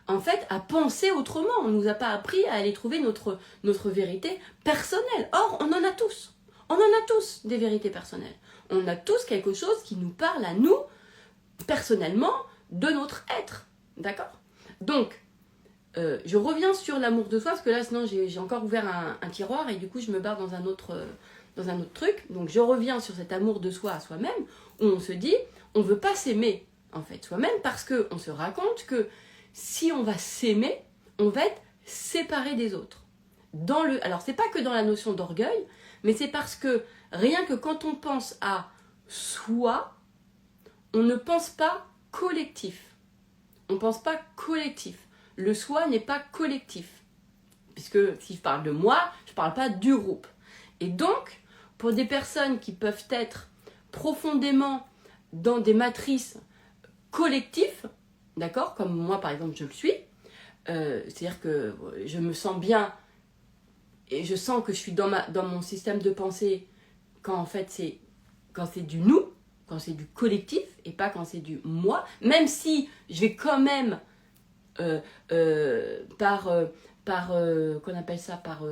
en fait, à penser autrement. On ne nous a pas appris à aller trouver notre vérité personnelle. Or, on en a tous. On en a tous des vérités personnelles. On a tous quelque chose qui nous parle à nous, personnellement, de notre être. D'accord? Donc, je reviens sur l'amour de soi, parce que là, sinon, j'ai encore ouvert un tiroir, et du coup, je me barre dans un autre truc. Donc, je reviens sur cet amour de soi à soi-même, où on se dit, on ne veut pas s'aimer, en fait, soi-même, parce qu'on se raconte que si on va s'aimer, on va être séparé des autres. Alors, c'est pas que dans la notion d'orgueil, mais c'est parce que rien que quand on pense à soi, on ne pense pas collectif. On ne pense pas collectif. Le soi n'est pas collectif. Puisque si je parle de moi, je ne parle pas du groupe. Et donc, pour des personnes qui peuvent être profondément dans des matrices collectives, d'accord, comme moi par exemple je le suis, c'est-à-dire que je me sens bien et je sens que je suis dans mon système de pensée quand en fait quand c'est du nous, quand c'est du collectif et pas quand c'est du moi, même si je vais quand même qu'on appelle ça par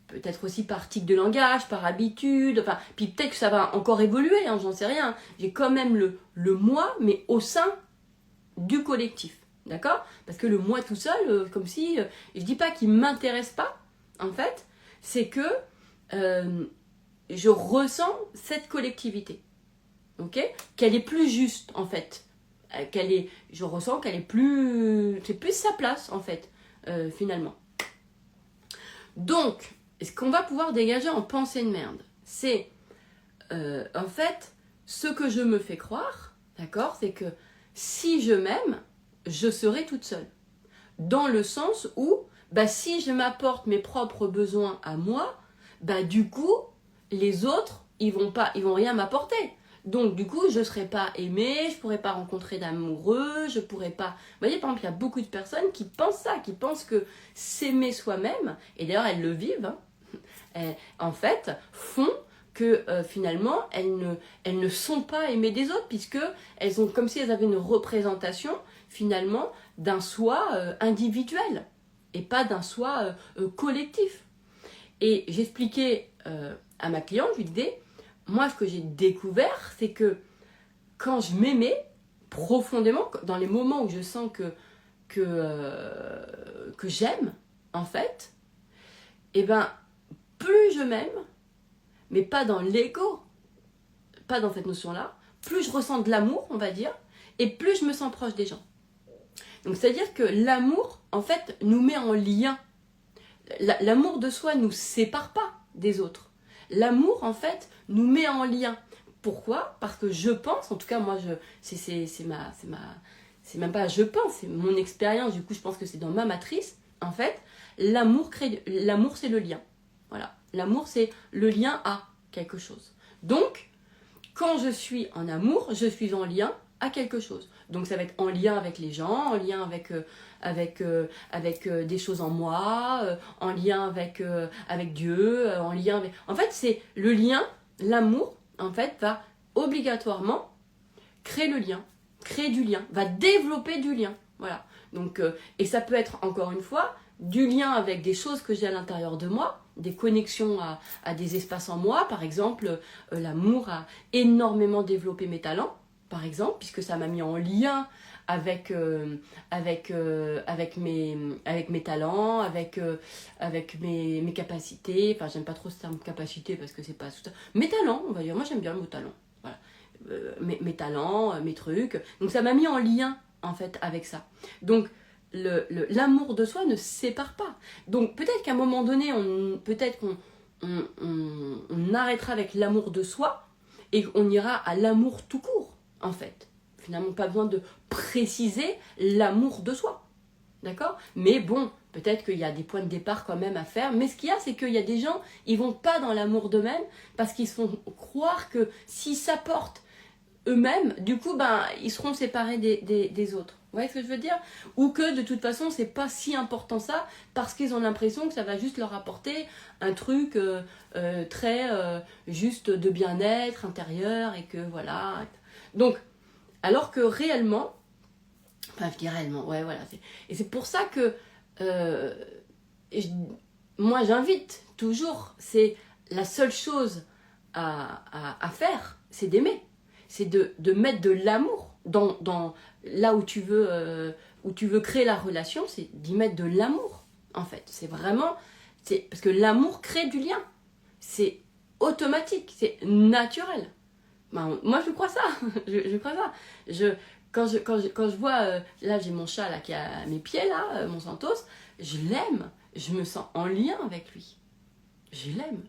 peut-être aussi par tic de langage, par habitude, enfin, puis peut-être que ça va encore évoluer, hein, j'en sais rien. J'ai quand même le moi, mais au sein du collectif, d'accord? Parce que le moi tout seul, comme si, je dis pas qu'il m'intéresse pas, en fait, c'est que je ressens cette collectivité, ok? Qu'elle est plus juste, en fait. Je ressens qu'elle est plus... C'est plus sa place, en fait, finalement. Donc, ce qu'on va pouvoir dégager en pensée de merde, c'est, en fait, ce que je me fais croire, d'accord? C'est que si je m'aime, je serai toute seule. Dans le sens où, si je m'apporte mes propres besoins à moi, du coup, les autres, ils vont rien m'apporter. Donc, du coup, je ne serai pas aimée, je ne pourrai pas rencontrer d'amoureux, je ne pourrai pas... Vous voyez, par exemple, il y a beaucoup de personnes qui pensent ça, qui pensent que s'aimer soi-même, et d'ailleurs, elles le vivent, en fait, font que finalement, elles ne sont pas aimées des autres, puisque elles ont comme si elles avaient une représentation, finalement, d'un soi individuel, et pas d'un soi collectif. Et j'expliquais à ma cliente, je lui disais, moi, ce que j'ai découvert, c'est que quand je m'aimais profondément, dans les moments où je sens que j'aime, en fait, plus je m'aime, mais pas dans l'ego, pas dans cette notion-là, plus je ressens de l'amour, on va dire, et plus je me sens proche des gens. Donc, c'est-à-dire que l'amour, en fait, nous met en lien. L'amour de soi ne nous sépare pas des autres. L'amour, en fait, nous met en lien. Pourquoi? Parce que je pense, en tout cas, moi, c'est même pas je pense, c'est mon expérience, du coup, je pense que c'est dans ma matrice. En fait, l'amour, c'est le lien. Voilà. L'amour, c'est le lien à quelque chose. Donc, quand je suis en amour, je suis en lien à quelque chose. Donc, ça va être en lien avec les gens, en lien avec des choses en moi, en lien avec Dieu, en lien avec... En fait, c'est le lien, l'amour, en fait, va obligatoirement créer le lien, créer du lien, va développer du lien. Voilà. Donc, et ça peut être, encore une fois, du lien avec des choses que j'ai à l'intérieur de moi, des connexions à des espaces en moi. Par exemple, l'amour a énormément développé mes talents, par exemple, puisque ça m'a mis en lien avec mes talents, avec mes capacités. Enfin, j'aime pas trop ce terme capacité parce que c'est pas tout ça. Mes talents, on va dire. Moi, j'aime bien le mot talent. Voilà. Mes talents, mes trucs. Donc, ça m'a mis en lien, en fait, avec ça. Donc, l'amour de soi ne sépare pas. Donc, peut-être qu'à un moment donné, peut-être qu'on arrêtera avec l'amour de soi et qu'on ira à l'amour tout court, en fait. Finalement, pas besoin de préciser l'amour de soi. D'accord? Mais bon, peut-être qu'il y a des points de départ quand même à faire. Mais ce qu'il y a, c'est qu'il y a des gens, ils vont pas dans l'amour d'eux-mêmes parce qu'ils se font croire que s'ils s'apportent eux-mêmes, du coup, ils seront séparés des autres. Vous voyez ce que je veux dire? Ou que de toute façon, c'est pas si important ça parce qu'ils ont l'impression que ça va juste leur apporter un truc très juste de bien-être intérieur et que voilà. Donc, alors que réellement, enfin je dis réellement, ouais voilà, et c'est pour ça que moi j'invite toujours, c'est la seule chose à faire, c'est d'aimer, c'est de mettre de l'amour dans là où tu veux créer la relation, c'est d'y mettre de l'amour en fait, c'est vraiment, parce que l'amour crée du lien, c'est automatique, c'est naturel. Moi je crois ça, je crois ça. Quand je vois, là j'ai mon chat là, qui est à mes pieds, là, mon Santos, je l'aime. je me sens en lien avec lui. Je l'aime.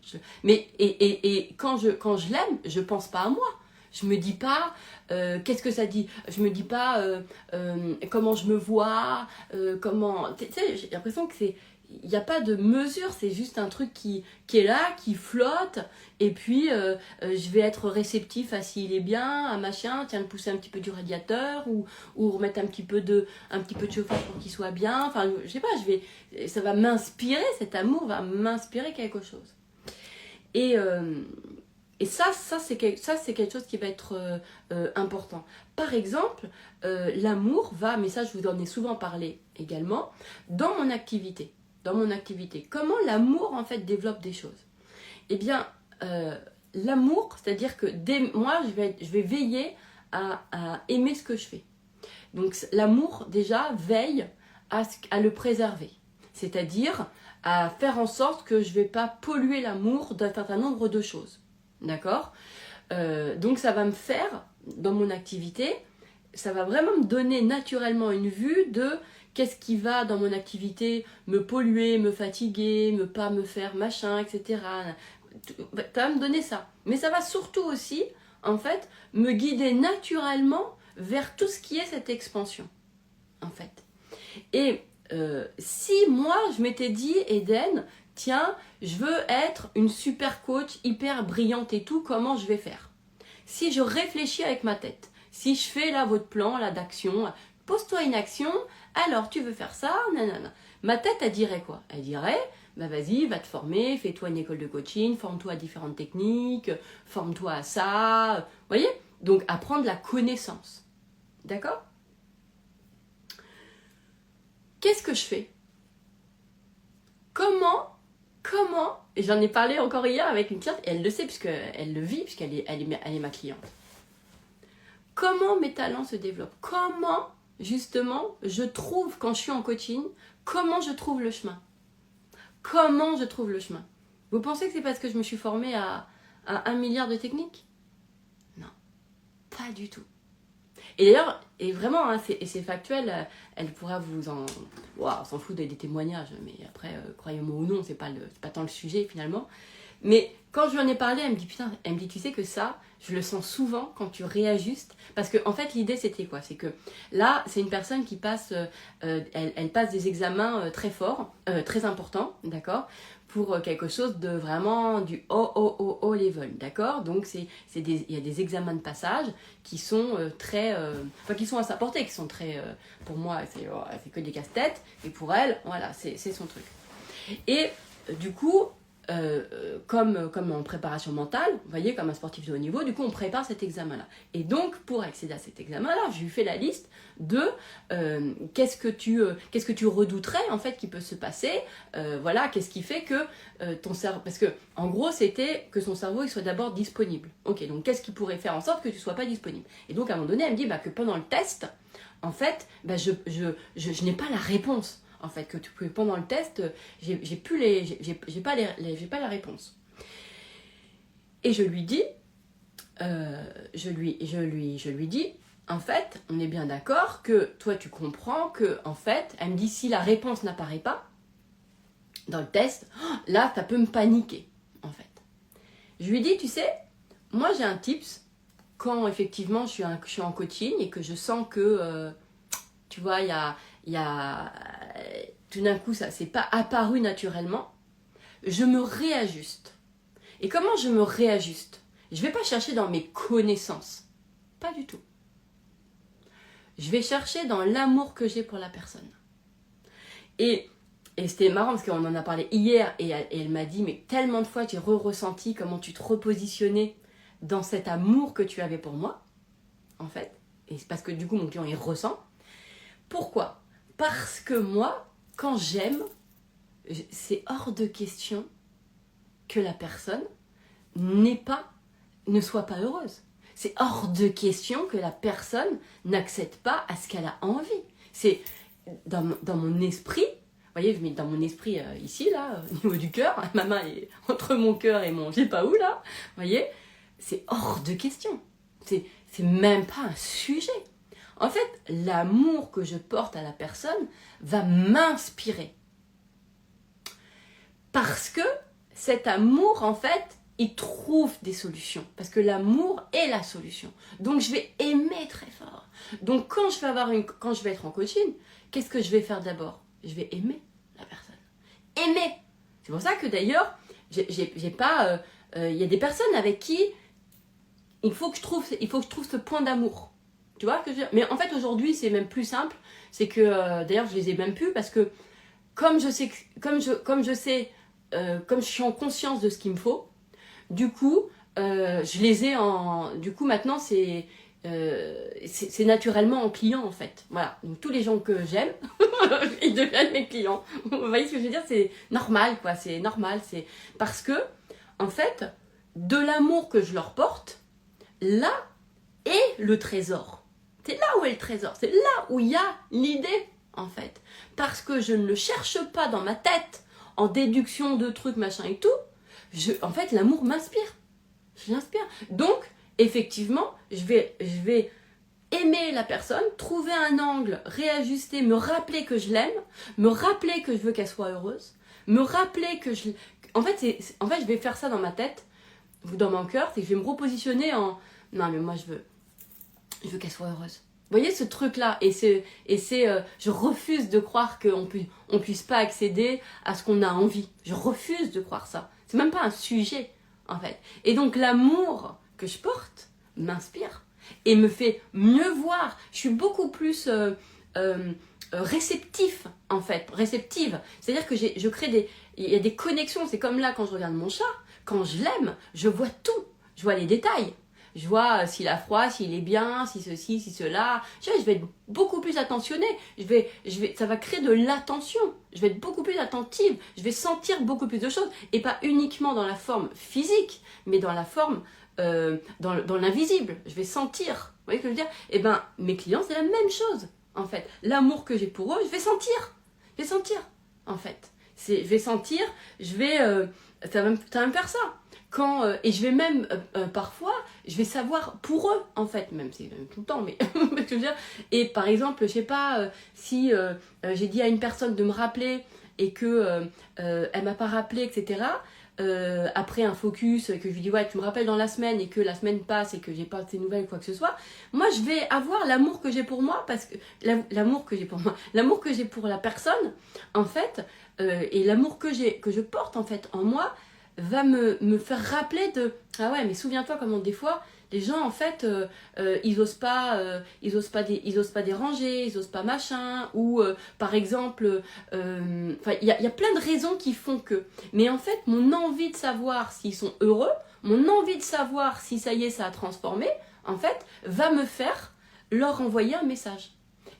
Mais et quand je l'aime, je pense pas à moi. Je me dis pas qu'est-ce que ça dit. Je me dis pas comment je me vois, comment. Tu sais, j'ai l'impression que il n'y a pas de mesure, c'est juste un truc qui est là, qui flotte, et puis je vais être réceptif à s'il est bien, à machin, tiens, de pousser un petit peu du radiateur, ou remettre un petit peu de chauffage pour qu'il soit bien, enfin, je sais pas, ça va m'inspirer, cet amour va m'inspirer quelque chose. Et ça c'est quelque chose qui va être important. Par exemple, l'amour va, mais ça je vous en ai souvent parlé également, dans mon activité. Comment l'amour en fait développe des choses. Eh bien, l'amour, c'est-à-dire que moi je vais veiller à aimer ce que je fais. Donc l'amour déjà veille à le préserver. C'est-à-dire à faire en sorte que je ne vais pas polluer l'amour d'un certain nombre de choses. D'accord ? Donc ça va me faire, dans mon activité, ça va vraiment me donner naturellement une vue de qu'est-ce qui va dans mon activité me polluer, me fatiguer, pas me faire machin, etc. Ça va me donner ça. Mais ça va surtout aussi, en fait, me guider naturellement vers tout ce qui est cette expansion, en fait. Et si moi, je m'étais dit, Eden, tiens, je veux être une super coach, hyper brillante et tout, comment je vais faire ? Si je réfléchis avec ma tête, si je fais là votre plan là d'action, pose-toi une action, alors tu veux faire ça, nanana. Ma tête, elle dirait quoi ? Elle dirait, bah vas-y, va te former, fais-toi une école de coaching, forme-toi à différentes techniques, forme-toi à ça, vous voyez ? Donc apprendre la connaissance, d'accord ? Qu'est-ce que je fais ? Comment, et j'en ai parlé encore hier avec une cliente, et elle le sait puisqu'elle le vit, puisqu'elle est ma cliente. Comment mes talents se développent ? Comment, justement, je trouve, quand je suis en coaching, comment je trouve le chemin ? Comment je trouve le chemin ? Vous pensez que c'est parce que je me suis formée à 1 milliard de techniques ? Non, pas du tout. Et d'ailleurs, et vraiment, hein, c'est factuel, elle pourra vous en... Wow, on s'en fout des témoignages, mais après, croyez-moi ou non, c'est pas tant le sujet finalement. Mais quand je lui en ai parlé, elle me dit, tu sais que ça, je le sens souvent quand tu réajustes. Parce que en fait, l'idée, c'était quoi ? C'est que là, c'est une personne qui passe, elle passe des examens très forts, très importants, d'accord ? Pour quelque chose de vraiment du haut level, d'accord ? Donc, il y a des examens de passage qui sont qui sont à sa portée, qui sont très, pour moi, c'est que des casse-têtes, et pour elle, voilà, c'est son truc. Et du coup, comme en préparation mentale, vous voyez, comme un sportif de haut niveau, du coup on prépare cet examen-là. Et donc pour accéder à cet examen-là, je lui fais la liste de qu'est-ce que tu redouterais en fait qui peut se passer, voilà, qu'est-ce qui fait que ton cerveau, parce que en gros c'était que son cerveau il soit d'abord disponible. Ok, donc qu'est-ce qui pourrait faire en sorte que tu sois pas disponible ? Et donc à un moment donné elle me dit que pendant le test, en fait, je n'ai pas la réponse. En fait, que pendant le test, j'ai pas la réponse. Et je lui dis, en fait, on est bien d'accord que toi tu comprends que, en fait, elle me dit si la réponse n'apparaît pas dans le test, là ça peut me paniquer, en fait. Je lui dis, tu sais, moi j'ai un tips quand effectivement je suis en coaching et que je sens que, tu vois, il y a tout d'un coup, ça s'est pas apparu naturellement, je me réajuste. Et comment je me réajuste ? Je vais pas chercher dans mes connaissances. Pas du tout. Je vais chercher dans l'amour que j'ai pour la personne. Et c'était marrant parce qu'on en a parlé hier et elle m'a dit, mais tellement de fois j'ai ressenti comment tu te repositionnais dans cet amour que tu avais pour moi, en fait. Et c'est parce que du coup, mon client, il ressent. Pourquoi ? Parce que moi, quand j'aime, c'est hors de question que la personne ne soit pas heureuse. C'est hors de question que la personne n'accède pas à ce qu'elle a envie. C'est dans mon esprit, vous voyez, je mets dans mon esprit ici, là, au niveau du cœur, ma main est entre mon cœur et mon je sais pas où, là, vous voyez, c'est hors de question. C'est même pas un sujet. En fait, l'amour que je porte à la personne va m'inspirer. Parce que cet amour, en fait, il trouve des solutions. Parce que l'amour est la solution. Donc, je vais aimer très fort. Donc, quand je vais être en coaching, qu'est-ce que je vais faire d'abord? Je vais aimer la personne. Aimer. C'est pour ça que d'ailleurs, j'ai pas... il y a des personnes avec qui il faut que je trouve ce point d'amour. Tu vois ce que je veux dire? Mais en fait, aujourd'hui, c'est même plus simple. C'est que, d'ailleurs, je les ai même plus parce que comme je suis en conscience de ce qu'il me faut, du coup, je les ai en... Du coup, maintenant, c'est naturellement en client, en fait. Voilà. Donc, tous les gens que j'aime, ils deviennent mes clients. Vous voyez ce que je veux dire? C'est normal, quoi. C'est normal. C'est parce que, en fait, de l'amour que je leur porte, là est le trésor. C'est là où est le trésor. C'est là où il y a l'idée, en fait. Parce que je ne le cherche pas dans ma tête, en déduction de trucs, machin et tout. En fait, l'amour m'inspire. Je l'inspire. Donc, effectivement, je vais aimer la personne, trouver un angle, réajuster, me rappeler que je l'aime, me rappeler que je veux qu'elle soit heureuse, me rappeler que je... En fait, je vais faire ça dans ma tête, ou dans mon cœur, c'est que je vais me repositionner en... Non, mais moi, je veux qu'elle soit heureuse. Vous voyez ce truc-là, je refuse de croire qu'on puisse pas accéder à ce qu'on a envie. Je refuse de croire ça. C'est même pas un sujet, en fait. Et donc l'amour que je porte m'inspire et me fait mieux voir. Je suis beaucoup plus réceptive, en fait, réceptive. C'est-à-dire que il y a des connexions. C'est comme là quand je regarde mon chat, quand je l'aime, je vois tout. Je vois les détails. Je vois s'il a froid, s'il est bien, si ceci, si cela. Je vais être beaucoup plus attentionnée. Ça va créer de l'attention. Je vais être beaucoup plus attentive. Je vais sentir beaucoup plus de choses. Et pas uniquement dans la forme physique, mais dans la forme, dans l'invisible. Je vais sentir. Vous voyez ce que je veux dire? Eh bien, mes clients, c'est la même chose, en fait. L'amour que j'ai pour eux, je vais sentir. Je vais sentir, en fait. Je vais sentir, ça va me faire ça. Et je vais même, parfois, je vais savoir pour eux, en fait, même si tout le temps, mais je veux dire. Et par exemple, je sais pas, si j'ai dit à une personne de me rappeler et que elle m'a pas rappelé, etc. Après un focus, que je lui dis ouais, tu me rappelles dans la semaine et que la semaine passe et que j'ai pas de tes nouvelles ou quoi que ce soit, moi je vais avoir l'amour que j'ai pour moi, parce que l'amour que j'ai pour moi, l'amour que j'ai pour la personne, en fait, et l'amour que je porte en fait en moi, va me faire rappeler de ah ouais, mais souviens-toi comment des fois les gens en fait ils osent pas déranger, ils osent pas machin, ou par exemple il y a plein de raisons qui font que, mais en fait mon envie de savoir s'ils sont heureux, mon envie de savoir si ça y est, ça a transformé, en fait va me faire leur envoyer un message,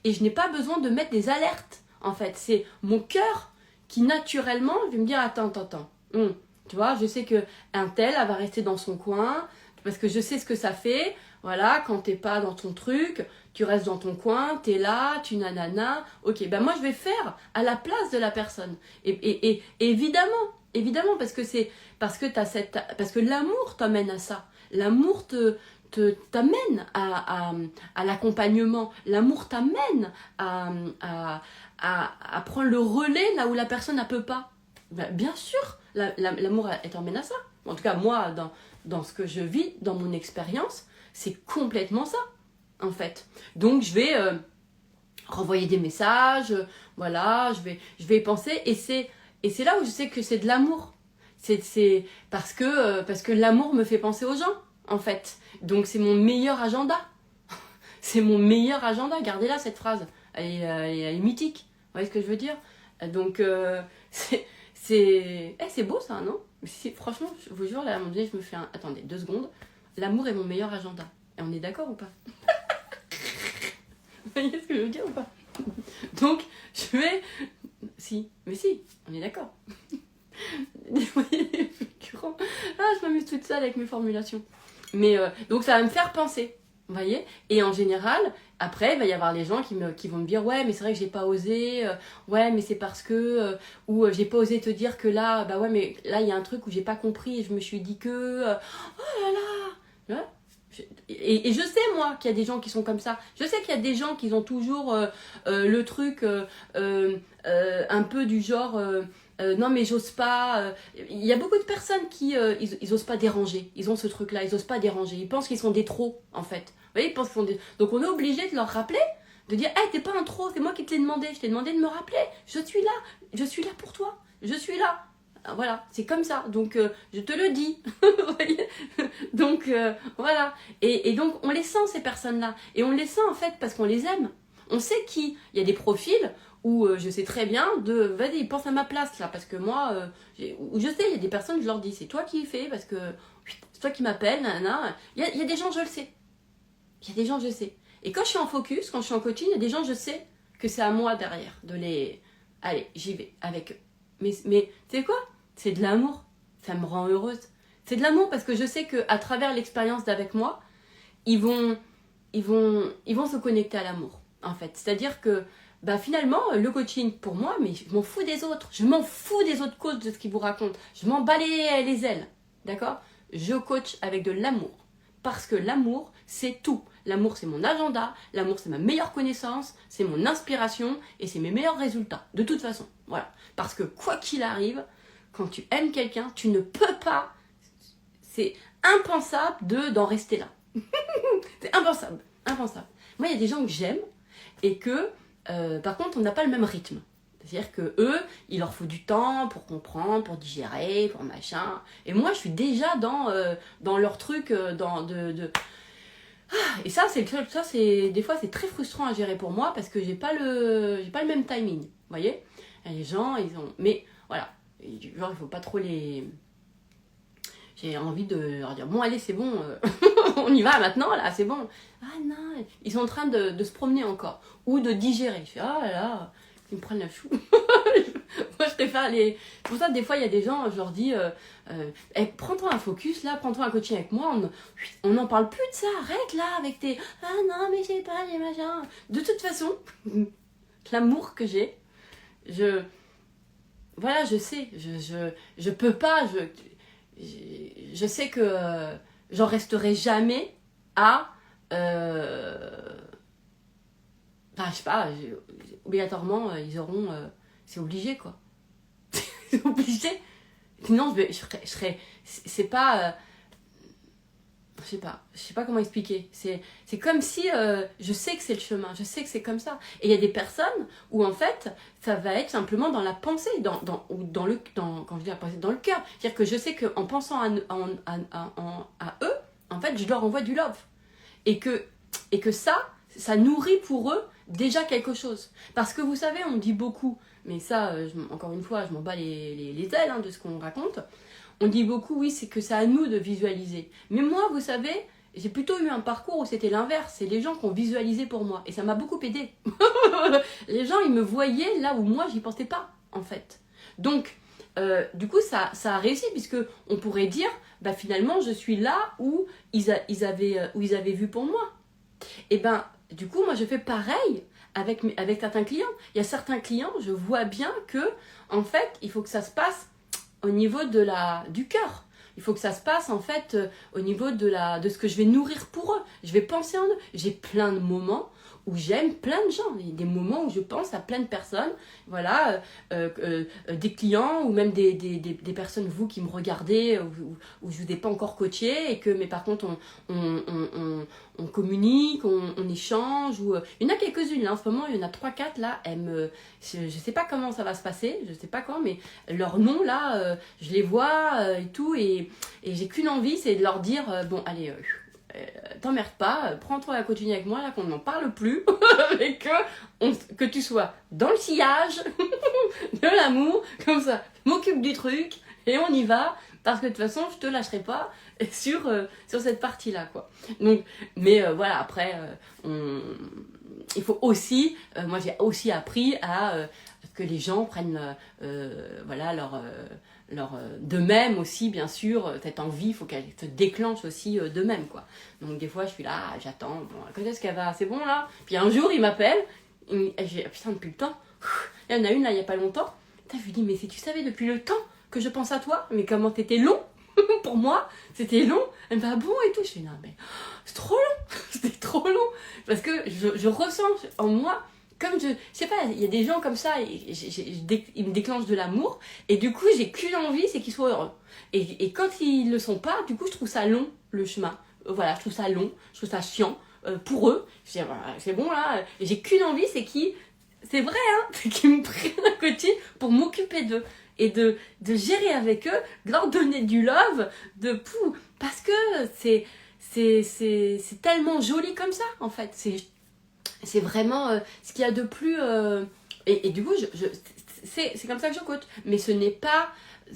et je n'ai pas besoin de mettre des alertes. En fait c'est mon cœur qui naturellement va me dire attends, tu vois, je sais que un tel, elle va rester dans son coin, parce que je sais ce que ça fait. Voilà, quand t'es pas dans ton truc, tu restes dans ton coin, t'es là, tu nanana. Ok, ben moi je vais faire à la place de la personne. Et évidemment, parce que l'amour t'amène à ça. L'amour t'amène à l'accompagnement. L'amour t'amène à prendre le relais là où la personne ne peut pas. Ben, bien sûr, l'amour t'emmène à ça. En tout cas, moi, dans ce que je vis, dans mon expérience, c'est complètement ça, en fait. Donc, je vais renvoyer des messages, voilà, je vais y penser, et c'est là où je sais que c'est de l'amour. C'est parce que l'amour me fait penser aux gens, en fait. Donc, c'est mon meilleur agenda. C'est mon meilleur agenda. Gardez-la, cette phrase. Elle est mythique. Vous voyez ce que je veux dire? Donc, c'est beau ça, non? Franchement, je vous jure, là, à un moment donné, je me fais un... Attendez, 2 secondes. L'amour est mon meilleur agenda. Et on est d'accord ou pas? Vous voyez ce que je veux dire ou pas? Donc, je vais... Si, mais si, on est d'accord. Vous voyez les figurants? Ah, je m'amuse toute seule avec mes formulations. Mais, donc ça va me faire penser. Vous voyez? Et en général, après, il va y avoir les gens qui vont me dire ouais, mais c'est vrai que j'ai pas osé, ouais, mais c'est parce que, ou j'ai pas osé te dire que là, bah ouais, mais là, il y a un truc où j'ai pas compris et je me suis dit que, oh là là! Ouais. Et je sais, moi, qu'il y a des gens qui sont comme ça. Je sais qu'il y a des gens qui ont toujours le truc un peu du genre, non mais j'ose pas. Il y a beaucoup de personnes qui ils osent pas déranger. Ils ont ce truc-là, ils osent pas déranger. Ils pensent qu'ils sont des trop en fait. Vous voyez, ils pensent qu'ils sont des... Donc on est obligé de leur rappeler, de dire, hey, t'es pas un trop, c'est moi qui te l'ai demandé. Je t'ai demandé de me rappeler. Je suis là pour toi. Je suis là. Voilà, c'est comme ça. Donc je te le dis. Vous voyez. Donc voilà. Et donc on les sent ces personnes-là. Et on les sent en fait parce qu'on les aime. On sait qui. Il y a des profils où je sais très bien vas-y, pense à ma place là, parce que moi, où je sais, il y a des personnes, je leur dis, c'est toi qui fais, parce que c'est toi qui m'appelles, nanana. Il y a des gens, je le sais. Il y a des gens, je sais. Et quand je suis en focus, quand je suis en coaching, il y a des gens, je sais que c'est à moi derrière de les... Allez, j'y vais avec eux. Mais tu sais quoi? C'est de l'amour. Ça me rend heureuse. C'est de l'amour parce que je sais qu'à travers l'expérience d'avec moi, ils vont se connecter à l'amour, en fait. C'est-à-dire que bah finalement, le coaching, pour moi, mais je m'en fous des autres. Je m'en fous des autres coachs, de ce qu'ils vous racontent. Je m'en bats les ailes. D'accord? Je coach avec de l'amour. Parce que l'amour, c'est tout. L'amour, c'est mon agenda. L'amour, c'est ma meilleure connaissance. C'est mon inspiration. Et c'est mes meilleurs résultats. De toute façon. Voilà. Parce que quoi qu'il arrive, quand tu aimes quelqu'un, tu ne peux pas... C'est impensable d'en rester là. C'est impensable. Impensable. Moi, il y a des gens que j'aime et que... par contre, on n'a pas le même rythme. C'est-à-dire que eux, il leur faut du temps pour comprendre, pour digérer, pour machin. Et moi, je suis déjà dans leur truc, Et ça, des fois, c'est très frustrant à gérer pour moi parce que j'ai pas le même timing. Vous voyez? Les gens, ils ont... Mais voilà, genre, il faut pas trop les... J'ai envie de leur dire, bon, allez, c'est bon, on y va maintenant, là, c'est bon. Ah non, ils sont en train de se promener encore. Ou de digérer. Je fais, ah là, ils me prennent la chou. Moi, je préfère les... Pour ça, des fois, il y a des gens, je leur dis, hey, prends-toi un focus, là, prends-toi un coaching avec moi, on n'en parle plus de ça, arrête, là, avec tes... Ah non, mais j'ai pas les machins. De toute façon, l'amour que j'ai, Voilà, je sais, je peux pas, je sais que j'en resterai jamais à... Enfin, je sais pas, obligatoirement, ils auront... c'est obligé, quoi. C'est obligé. Sinon, je serais... C'est pas... je sais pas comment expliquer. C'est comme si je sais que c'est le chemin, je sais que c'est comme ça. Et il y a des personnes où en fait, ça va être simplement dans la pensée, quand je dis la pensée, dans le cœur. C'est-à-dire que je sais qu'en pensant à eux, en fait, je leur envoie du love. Et que ça nourrit pour eux déjà quelque chose. Parce que vous savez, on dit beaucoup, mais ça, encore une fois, je m'en bats les ailes de ce qu'on raconte. On dit beaucoup, oui, c'est que c'est à nous de visualiser. Mais moi, vous savez, j'ai plutôt eu un parcours où c'était l'inverse. C'est les gens qui ont visualisé pour moi. Et ça m'a beaucoup aidé. Les gens, ils me voyaient là où moi, j'y pensais pas, en fait. Donc, du coup, ça a réussi, puisque on pourrait dire, bah, finalement, je suis là où ils avaient vu pour moi. Et ben, du coup, moi, je fais pareil avec certains clients. Il y a certains clients, je vois bien que, en fait, il faut que ça se passe au niveau du cœur. Il faut que ça se passe en fait au niveau de ce que je vais nourrir pour eux. Je vais penser en eux. J'ai plein de moments où j'aime plein de gens. Il y a des moments où je pense à plein de personnes. Voilà, des clients ou même des personnes, vous, qui me regardez, où je ne vous ai pas encore coaché, mais par contre on communique, on échange. Il y en a quelques-unes là en ce moment, il y en a 3-4 là. Je ne sais pas comment ça va se passer, je ne sais pas quand, mais leurs noms là, je les vois et tout. Et j'ai qu'une envie, c'est de leur dire, bon allez... t'emmerdes pas, prends-toi à continuer avec moi là, qu'on n'en parle plus et que tu sois dans le sillage de l'amour, comme ça, je m'occupe du truc et on y va, parce que de toute façon je te lâcherai pas sur cette partie là, quoi. Donc, mais voilà, après il faut aussi, moi j'ai aussi appris à que les gens prennent voilà d'eux-mêmes aussi, bien sûr, cette envie, il faut qu'elle se déclenche aussi d'eux-mêmes, quoi. Donc des fois je suis là, j'attends, bon, quand est-ce qu'elle va, c'est bon là? Puis un jour il m'appelle, j'ai putain, depuis le temps, il y en a une là il y a pas longtemps, putain, je lui dis, mais si tu savais depuis le temps que je pense à toi, mais comment t'étais long pour moi, c'était long. Elle me dit, ah bon et tout, je fais, non mais c'est trop long, c'était trop long, parce que je ressens en moi comme je sais pas, il y a des gens comme ça, ils me déclenchent de l'amour, et du coup, j'ai qu'une envie, c'est qu'ils soient heureux. Et quand ils le sont pas, du coup, je trouve ça long, le chemin. Voilà, je trouve ça long, je trouve ça chiant pour eux. Je dis, voilà, c'est bon là, et j'ai qu'une envie, c'est vrai, hein, c'est qu'ils me prennent à côté pour m'occuper d'eux. Et de gérer avec eux, de leur donner du love, parce que c'est tellement joli comme ça, en fait. C'est vraiment ce qu'il y a de plus... et du coup, c'est comme ça que je coach. Mais ce n'est pas...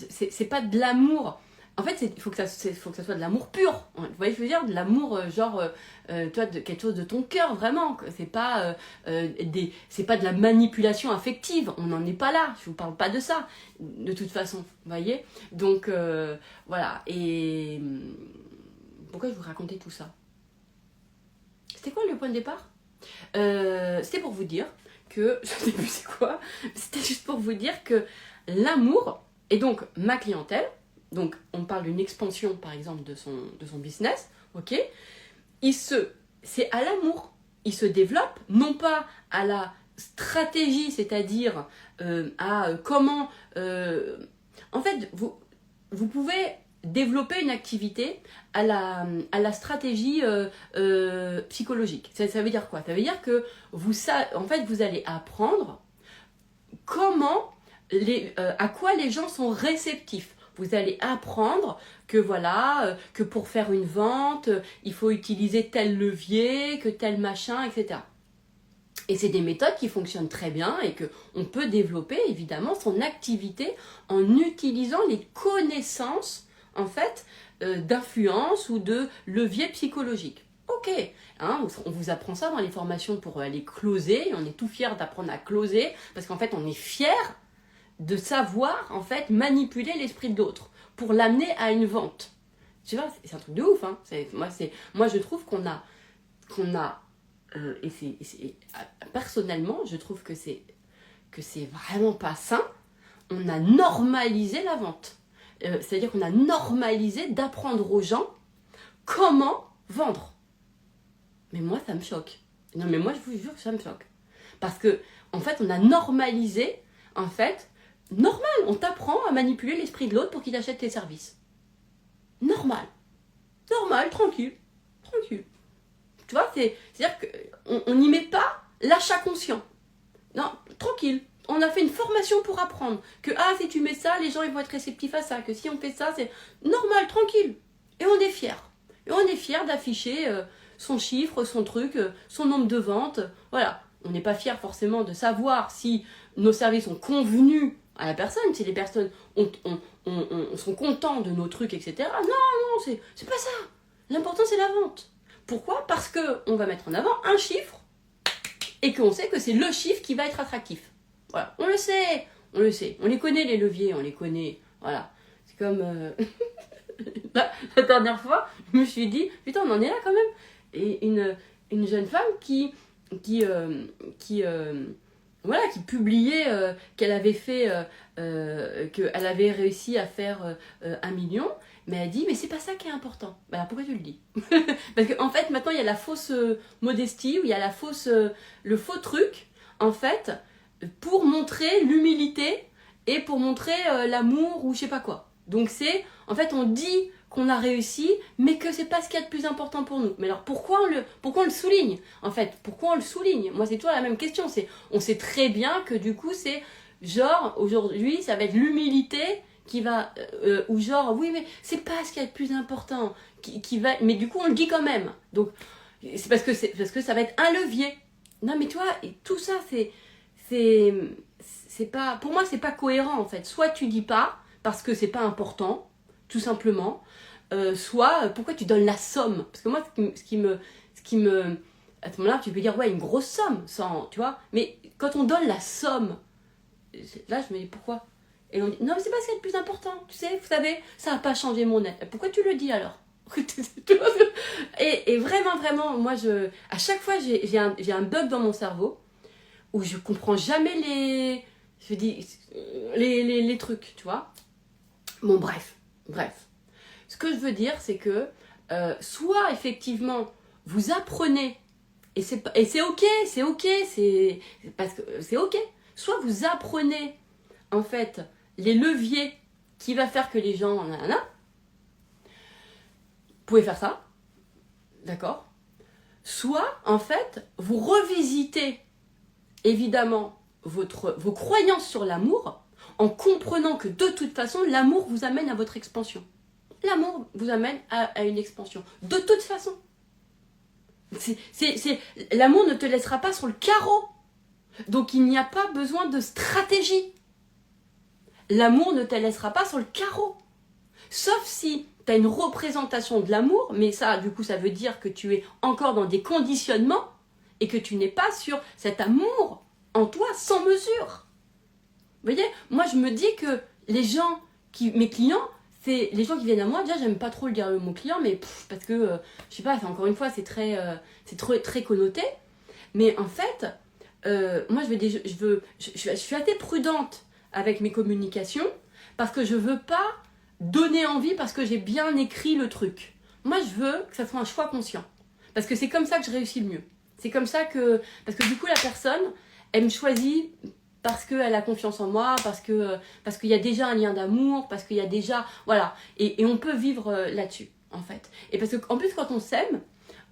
C'est pas de l'amour. En fait, il faut que ça soit de l'amour pur. Vous voyez ce que je veux dire? De l'amour, toi, de quelque chose de ton cœur, vraiment. C'est pas, c'est pas de la manipulation affective. On n'en est pas là. Je vous parle pas de ça, de toute façon. Vous voyez? Donc, voilà. Et pourquoi je vous racontais tout ça? C'était quoi le point de départ? C'était pour vous dire que, je sais plus c'est quoi, c'était juste pour vous dire que l'amour, et donc ma clientèle, donc on parle d'une expansion par exemple de son business, ok, c'est à l'amour, il se développe, non pas à la stratégie, c'est-à-dire à comment... en fait, vous pouvez développer une activité à la stratégie psychologique. Ça veut dire quoi? Ça veut dire que en fait, vous allez apprendre comment à quoi les gens sont réceptifs. Vous allez apprendre que voilà, que pour faire une vente, il faut utiliser tel levier, que tel machin, etc. Et c'est des méthodes qui fonctionnent très bien et qu'on peut développer évidemment son activité en utilisant les connaissances en fait d'influence ou de levier psychologique. Ok, hein, on vous apprend ça dans les formations pour aller closer, on est tout fiers d'apprendre à closer parce qu'en fait on est fiers de savoir en fait manipuler l'esprit de l'autre pour l'amener à une vente. Tu vois, c'est un truc de ouf. Hein. Moi je trouve qu'on a personnellement je trouve que c'est vraiment pas sain. On a normalisé la vente. C'est-à-dire qu'on a normalisé d'apprendre aux gens comment vendre. Mais moi ça me choque. Non mais moi je vous jure que ça me choque. Parce que en fait on a normalisé en fait. Normal, on t'apprend à manipuler l'esprit de l'autre pour qu'il achète tes services. Normal. Normal, tranquille. Tranquille. Tu vois, c'est-à-dire qu'on n'y met pas l'achat conscient. Non, tranquille. On a fait une formation pour apprendre que si tu mets ça, les gens ils vont être réceptifs à ça. Que si on fait ça, c'est normal, tranquille. Et on est fiers. Et on est fiers d'afficher son chiffre, son truc, son nombre de ventes. Voilà. On n'est pas fiers forcément de savoir si nos services sont convenus à la personne, si les personnes sont contents de nos trucs, etc. Non, c'est pas ça. L'important, c'est la vente. Pourquoi? Parce qu'on va mettre en avant un chiffre et qu'on sait que c'est le chiffre qui va être attractif. Voilà, on le sait. On les connaît, les leviers, on les connaît. Voilà. C'est comme... la dernière fois, je me suis dit, putain, on en est là quand même. Et une jeune femme qui publiait qu'elle avait fait, qu'elle avait réussi à faire 1 million, mais elle dit, mais c'est pas ça qui est important. Ben alors pourquoi tu le dis? Parce qu'en fait, maintenant, il y a la fausse modestie, ou il y a le faux truc, en fait, pour montrer l'humilité et pour montrer l'amour ou je sais pas quoi. Donc en fait, on dit qu'on a réussi, mais que c'est pas ce qu'il y a de plus important pour nous. Mais alors pourquoi on le souligne? En fait, pourquoi on le souligne? Moi, c'est toujours la même question. On sait très bien que du coup, c'est genre, aujourd'hui, ça va être l'humilité qui va... ou genre, oui, mais c'est pas ce qu'il y a de plus important. Qui va, mais du coup, on le dit quand même. Donc, c'est parce que ça va être un levier. Non, mais tu vois, et tout ça, c'est pas... Pour moi, c'est pas cohérent, en fait. Soit tu dis pas, parce que c'est pas important, tout simplement... soit pourquoi tu donnes la somme, parce que moi ce qui me à ce moment-là tu peux dire ouais une grosse somme sans, tu vois, mais quand on donne la somme là je me dis pourquoi, et on dit non mais c'est pas ce qui est le plus important, tu sais, vous savez ça va pas changer mon être, pourquoi tu le dis alors? et vraiment moi à chaque fois j'ai un bug dans mon cerveau où je comprends jamais les trucs, tu vois. Bon bref ce que je veux dire, c'est que soit effectivement vous apprenez Et c'est ok, parce que c'est ok. Soit vous apprenez, en fait, les leviers qui va faire que les gens... Nanana. Vous pouvez faire ça, d'accord? Soit, en fait, vous revisitez, évidemment, vos croyances sur l'amour, en comprenant que de toute façon, l'amour vous amène à votre expansion. L'amour vous amène à une expansion. De toute façon. L'amour ne te laissera pas sur le carreau. Donc il n'y a pas besoin de stratégie. L'amour ne te laissera pas sur le carreau. Sauf si tu as une représentation de l'amour, mais ça, du coup, ça veut dire que tu es encore dans des conditionnements et que tu n'es pas sur cet amour en toi sans mesure. Vous voyez, moi je me dis que mes clients, c'est les gens qui viennent à moi. Déjà, j'aime pas trop le mot client, mais parce que, je sais pas, encore une fois, c'est très connoté. Mais en fait, moi je suis assez prudente avec mes communications parce que je veux pas donner envie parce que j'ai bien écrit le truc. Moi, je veux que ça soit un choix conscient. Parce que c'est comme ça que je réussis le mieux. C'est comme ça que... Parce que du coup, la personne, elle me choisit parce qu'elle a confiance en moi, parce qu'il y a déjà un lien d'amour, parce qu'il y a déjà... Voilà. Et on peut vivre là-dessus, en fait. Et parce qu'en plus, quand on s'aime,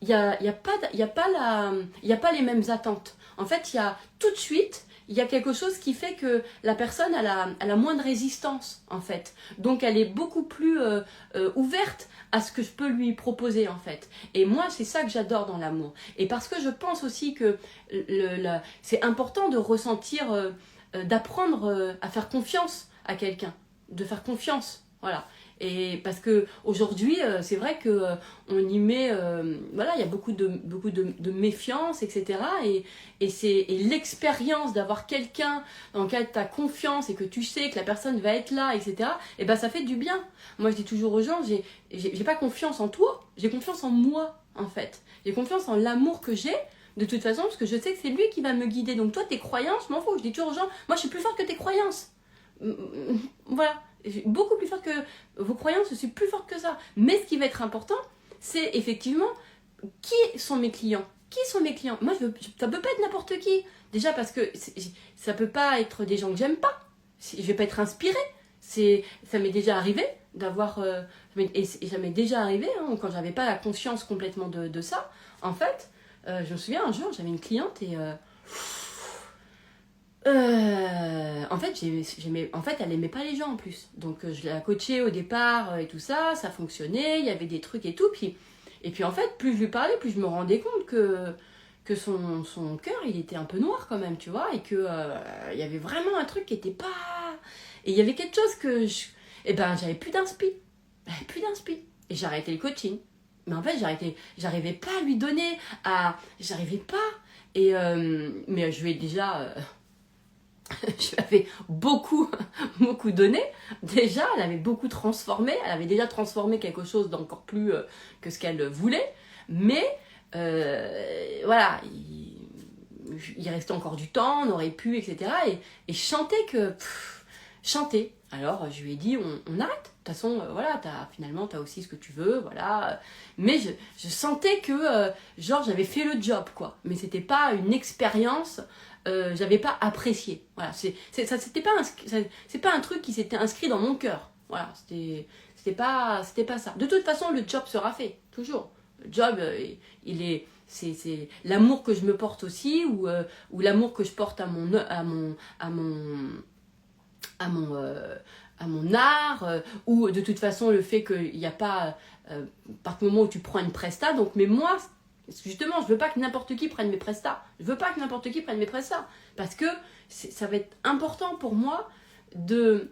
il y a pas les mêmes attentes. En fait, il y a tout de suite... Il y a quelque chose qui fait que la personne elle a moins de résistance, en fait. Donc, elle est beaucoup plus ouverte à ce que je peux lui proposer, en fait. Et moi, c'est ça que j'adore dans l'amour. Et parce que je pense aussi que c'est important de ressentir, d'apprendre à faire confiance à quelqu'un. De faire confiance, voilà. Et parce que aujourd'hui, c'est vrai que on y met, voilà, il y a beaucoup de méfiance, etc. Et l'expérience d'avoir quelqu'un dans lequel tu as confiance et que tu sais que la personne va être là, etc. Et ben ça fait du bien. Moi, je dis toujours aux gens, j'ai pas confiance en toi, j'ai confiance en moi, en fait. J'ai confiance en l'amour que j'ai. De toute façon, parce que je sais que c'est lui qui va me guider. Donc toi, tes croyances, je m'en fous. Je dis toujours aux gens, moi, je suis plus forte que tes croyances. Voilà. Beaucoup plus forte que vos croyances, je suis plus forte que ça. Mais ce qui va être important, c'est effectivement qui sont mes clients. Qui sont mes clients? Moi, ça peut pas être n'importe qui. Déjà parce que ça peut pas être des gens que j'aime pas. Je vais pas être inspirée. Ça m'est déjà arrivé d'avoir... et ça m'est déjà arrivé, hein, quand j'avais pas la conscience complètement de ça. En fait, je me souviens un jour, j'avais une cliente et... en fait, elle aimait pas les gens en plus. Donc, je l'ai coachée au départ et tout ça, ça fonctionnait, il y avait des trucs et tout. Et puis en fait, plus je lui parlais, plus je me rendais compte que son cœur, il était un peu noir quand même, tu vois, et que il y avait vraiment un truc qui était pas... Et il y avait quelque chose que j'avais plus d'inspi. Et j'ai arrêté le coaching. Mais en fait, j'arrivais pas à lui donner, j'arrivais pas. Et, mais je lui ai déjà... je lui avais beaucoup donné. Déjà, elle avait beaucoup transformé. Elle avait déjà transformé quelque chose d'encore plus que ce qu'elle voulait. Mais, voilà, il restait encore du temps, on aurait pu, etc. Et je sentais que... chanter. Alors, je lui ai dit, on arrête. De toute façon, voilà, finalement, tu as aussi ce que tu veux, voilà. Mais je sentais que, j'avais fait le job, quoi. Mais c'était pas une expérience... j'avais pas apprécié. Voilà, c'est pas un truc qui s'était inscrit dans mon cœur. Voilà, c'était pas ça. De toute façon, le job sera fait, toujours. Le job, c'est l'amour que je me porte aussi, ou l'amour que je porte à mon art, ou de toute façon le fait qu'il n'y a pas, par le moment où tu prends une presta, donc, mais moi, justement, je veux pas que n'importe qui prenne mes prestats. Parce que ça va être important pour moi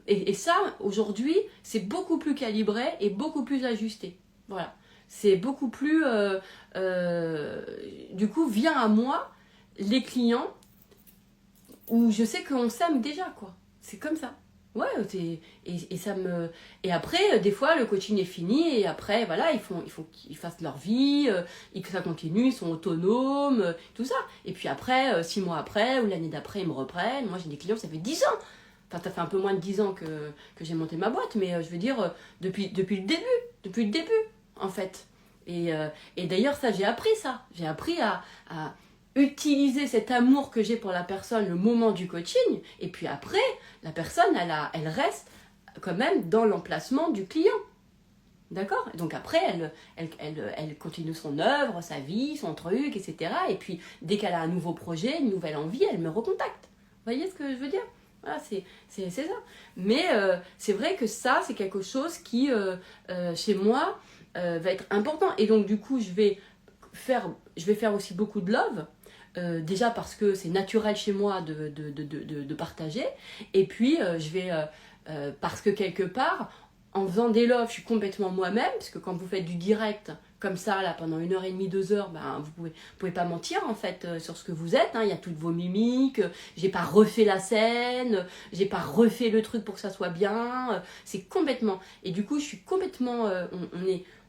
et ça, aujourd'hui, c'est beaucoup plus calibré et beaucoup plus ajusté. Voilà. C'est beaucoup plus... du coup, vient à moi les clients où je sais qu'on s'aime déjà, quoi. C'est comme ça. Ouais, et ça me... Et après, des fois, le coaching est fini, et après, voilà, il faut qu'ils fassent leur vie, que ça continue, ils sont autonomes, tout ça. Et puis après, 6 mois après, ou l'année d'après, ils me reprennent. Moi, j'ai des clients, ça fait 10 ans. Enfin, ça fait un peu moins de 10 ans que j'ai monté ma boîte, mais je veux dire, depuis le début, en fait. Et d'ailleurs, ça, j'ai appris ça. J'ai appris à utiliser cet amour que j'ai pour la personne le moment du coaching. Et puis après, la personne, elle reste quand même dans l'emplacement du client. D'accord? Donc après, elle continue son œuvre, sa vie, son truc, etc. Et puis, dès qu'elle a un nouveau projet, une nouvelle envie, elle me recontacte. Vous voyez ce que je veux dire? Voilà, c'est ça. Mais c'est vrai que ça, c'est quelque chose qui, chez moi, va être important. Et donc, du coup, je vais faire aussi beaucoup de love. Déjà parce que c'est naturel chez moi de partager. Et puis, parce que quelque part, en faisant des loves, je suis complètement moi-même, parce que quand vous faites du direct comme ça, là, pendant 1h30, 2 heures, ben, vous pouvez pas mentir, en fait, sur ce que vous êtes. Hein. Il y a toutes vos mimiques, j'ai pas refait la scène, j'ai pas refait le truc pour que ça soit bien. C'est complètement... Et du coup, je suis complètement...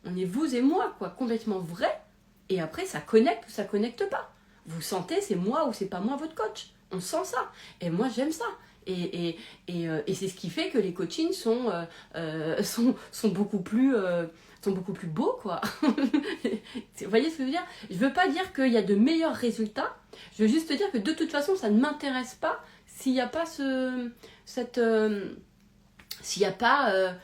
on est vous et moi, quoi, complètement vrai. Et après, ça connecte ou ça connecte pas. Vous sentez, c'est moi ou c'est pas moi votre coach. On sent ça. Et moi, j'aime ça. Et c'est ce qui fait que les coachings sont beaucoup plus beaux, quoi. Vous voyez ce que je veux dire? Je veux pas dire qu'il y a de meilleurs résultats. Je veux juste dire que de toute façon, ça ne m'intéresse pas s'il n'y a pas s'il n'y a pas...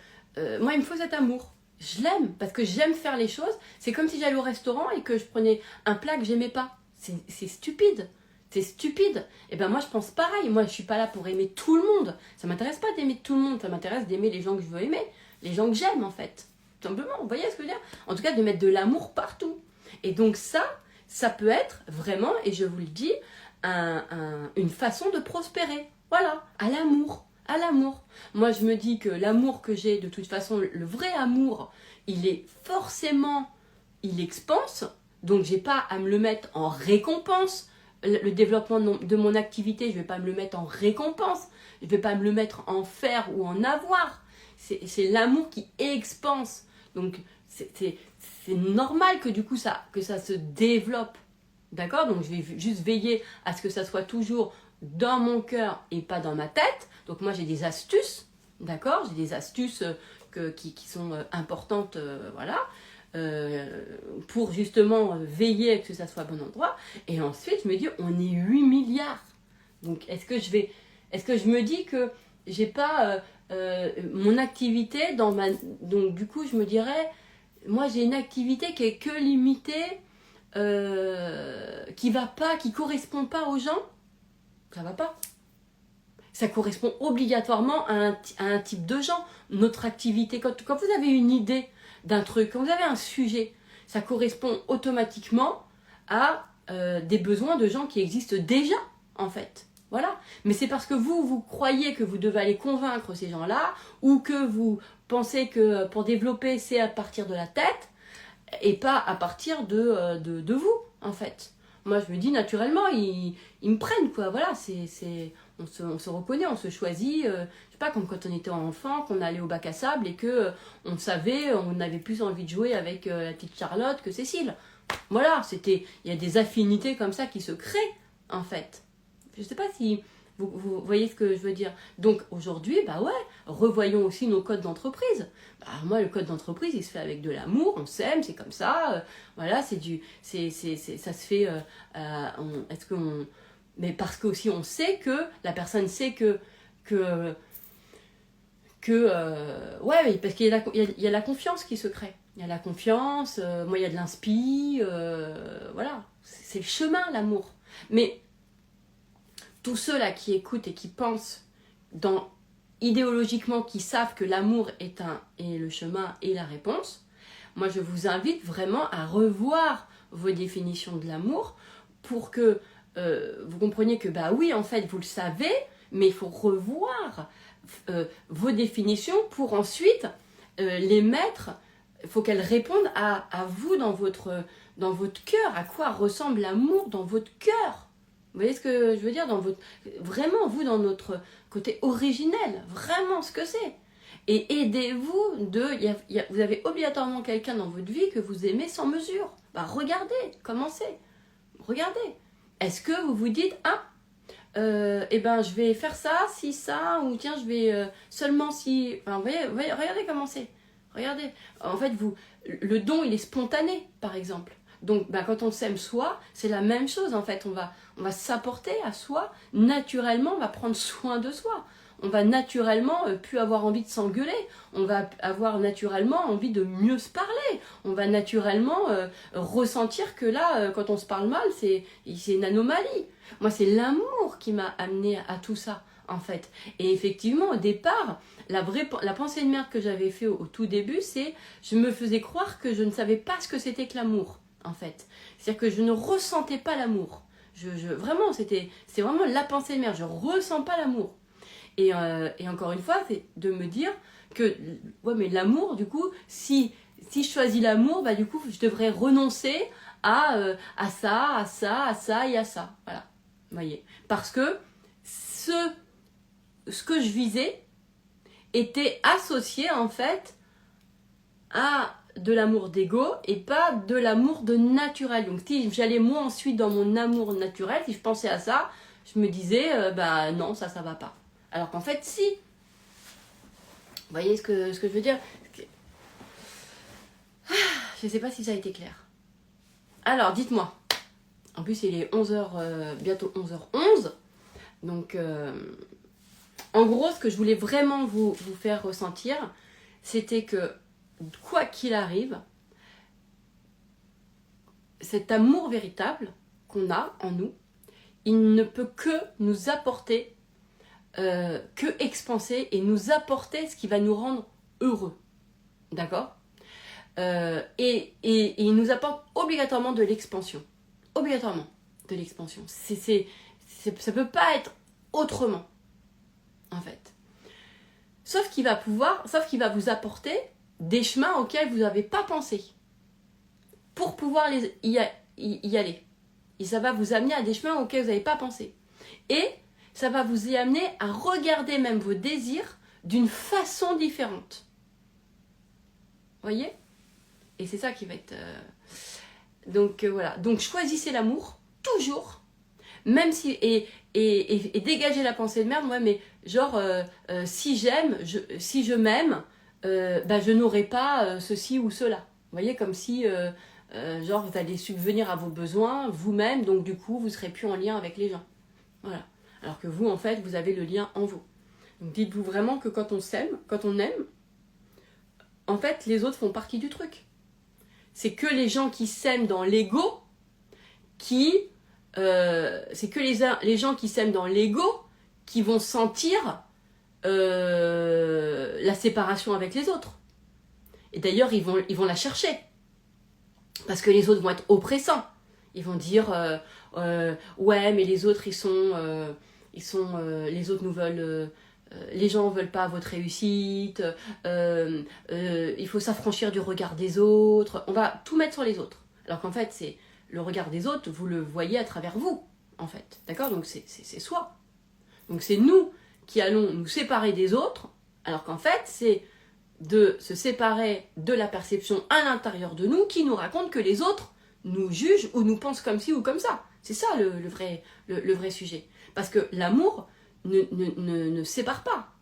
moi, il me faut cet amour. Je l'aime parce que j'aime faire les choses. C'est comme si j'allais au restaurant et que je prenais un plat que j'aimais pas. C'est stupide. C'est stupide. Et ben moi je pense pareil. Moi je suis pas là pour aimer tout le monde. Ça m'intéresse pas d'aimer tout le monde. Ça m'intéresse d'aimer les gens que je veux aimer. Les gens que j'aime en fait. Tout simplement. Vous voyez ce que je veux dire? En tout cas de mettre de l'amour partout. Et donc ça peut être vraiment, et je vous le dis, une façon de prospérer. Voilà. À l'amour. À l'amour. Moi je me dis que l'amour que j'ai, de toute façon, le vrai amour, il est forcément, il expanse. Donc j'ai pas à me le mettre en récompense. Le développement de mon activité, je ne vais pas me le mettre en récompense, je ne vais pas me le mettre en faire ou en avoir. C'est l'amour qui expanse. Donc c'est normal que du coup que ça se développe. D'accord? Donc je vais juste veiller à ce que ça soit toujours dans mon cœur et pas dans ma tête. Donc moi j'ai des astuces, d'accord? J'ai des astuces qui sont importantes, voilà. Pour justement veiller à ce que ça soit au bon endroit. Et ensuite, je me dis, on est 8 milliards. Donc, est-ce que je me dis que j'ai pas mon activité dans ma... Donc, du coup, je me dirais, moi, j'ai une activité qui est que limitée, qui correspond pas aux gens. Ça va pas. Ça correspond obligatoirement à un type de gens. Notre activité, quand vous avez une idée d'un truc, quand vous avez un sujet, ça correspond automatiquement à des besoins de gens qui existent déjà, en fait. Voilà. Mais c'est parce que vous croyez que vous devez aller convaincre ces gens-là, ou que vous pensez que pour développer, c'est à partir de la tête, et pas à partir de vous, en fait. Moi, je me dis, naturellement, ils me prennent, quoi. Voilà, on se reconnaît, on se choisit. Je sais pas, comme quand on était enfant, qu'on allait au bac à sable et que on savait, on avait plus envie de jouer avec la petite Charlotte que Cécile. Voilà, il y a des affinités comme ça qui se créent, en fait. Je sais pas si vous voyez ce que je veux dire. Donc aujourd'hui, bah ouais, revoyons aussi nos codes d'entreprise. Bah, moi, le code d'entreprise, il se fait avec de l'amour, on s'aime, c'est comme ça. Voilà, ça se fait. Est-ce qu'on... Mais parce que aussi on sait que la personne sait ouais, parce qu'il y a la confiance qui se crée. Il y a la confiance, moi il y a de l'inspi, voilà. C'est le chemin, l'amour. Mais tous ceux là qui écoutent et qui pensent idéologiquement, qui savent que l'amour est le chemin et la réponse, moi je vous invite vraiment à revoir vos définitions de l'amour pour que vous compreniez que bah oui, en fait vous le savez, mais il faut revoir vos définitions pour ensuite les mettre. Il faut qu'elles répondent à vous dans votre cœur. À quoi ressemble l'amour dans votre cœur? Vous voyez ce que je veux dire? Vraiment, vous, dans notre côté originel, vraiment ce que c'est. Et aidez-vous vous avez obligatoirement quelqu'un dans votre vie que vous aimez sans mesure. Bah, regardez, commencez. Regardez. Est-ce que vous vous dites, eh ben, je vais faire ça, si ça, ou tiens, je vais seulement si... Enfin, vous voyez, regardez comment c'est. Regardez. En fait, le don, il est spontané, par exemple. Donc, bah, quand on s'aime soi, c'est la même chose, en fait. On va s'apporter à soi. Naturellement, on va prendre soin de soi. On va naturellement plus avoir envie de s'engueuler. On va avoir naturellement envie de mieux se parler. On va naturellement ressentir que là, quand on se parle mal, c'est une anomalie. Moi, c'est l'amour qui m'a amené à tout ça, en fait. Et effectivement, au départ, la pensée de merde que j'avais fait au tout début, c'est je me faisais croire que je ne savais pas ce que c'était que l'amour, en fait. C'est-à-dire que je ne ressentais pas l'amour. Vraiment, c'est vraiment la pensée de merde. Je ressens pas l'amour. Et encore une fois, c'est de me dire que, ouais, mais l'amour, du coup, si je choisis l'amour, bah, du coup, je devrais renoncer à ça et à ça. Voilà. Vous voyez. Parce que ce que je visais était associé, en fait, à de l'amour d'ego et pas de l'amour de naturel. Donc, si j'allais moi ensuite dans mon amour naturel, si je pensais à ça, je me disais, bah non, ça va pas. Alors qu'en fait, si. Vous voyez ce que je veux dire? Je ne sais pas si ça a été clair. Alors, dites-moi. En plus, il est 11h, bientôt 11h11. Donc, en gros, ce que je voulais vraiment vous faire ressentir, c'était que, quoi qu'il arrive, cet amour véritable qu'on a en nous, il ne peut que nous apporter que expanser et nous apporter ce qui va nous rendre heureux. D'accord? Et il nous apporte obligatoirement de l'expansion. Obligatoirement de l'expansion. Ça ne peut pas être autrement, en fait. Sauf qu'il va vous apporter des chemins auxquels vous n'avez pas pensé. Pour pouvoir y aller. Et ça va vous amener à des chemins auxquels vous n'avez pas pensé. Et ça va vous y amener à regarder même vos désirs d'une façon différente. Voyez? Et c'est ça qui va être... Donc voilà. Donc choisissez l'amour, toujours. Même si... Et dégagez la pensée de merde. Ouais, mais genre, si je m'aime, bah, je n'aurai pas ceci ou cela. Vous voyez, comme si... genre, vous allez subvenir à vos besoins vous-même. Donc du coup, vous ne serez plus en lien avec les gens. Voilà. Alors que vous, en fait, vous avez le lien en vous. Donc dites-vous vraiment que quand on s'aime, quand on aime, en fait, les autres font partie du truc. C'est que les gens qui s'aiment dans l'ego, c'est que les gens qui s'aiment dans l'ego qui vont sentir la séparation avec les autres. Et d'ailleurs, ils vont la chercher. Parce que les autres vont être oppressants. Ils vont dire ouais, mais les autres, les autres nous veulent... les gens ne veulent pas votre réussite, il faut s'affranchir du regard des autres, on va tout mettre sur les autres. Alors qu'en fait, c'est le regard des autres, vous le voyez à travers vous, en fait. D'accord? Donc c'est soi. Donc c'est nous qui allons nous séparer des autres, alors qu'en fait, c'est de se séparer de la perception à l'intérieur de nous qui nous raconte que les autres nous jugent ou nous pensent comme ci ou comme ça. C'est ça le vrai sujet. Parce que l'amour ne sépare pas.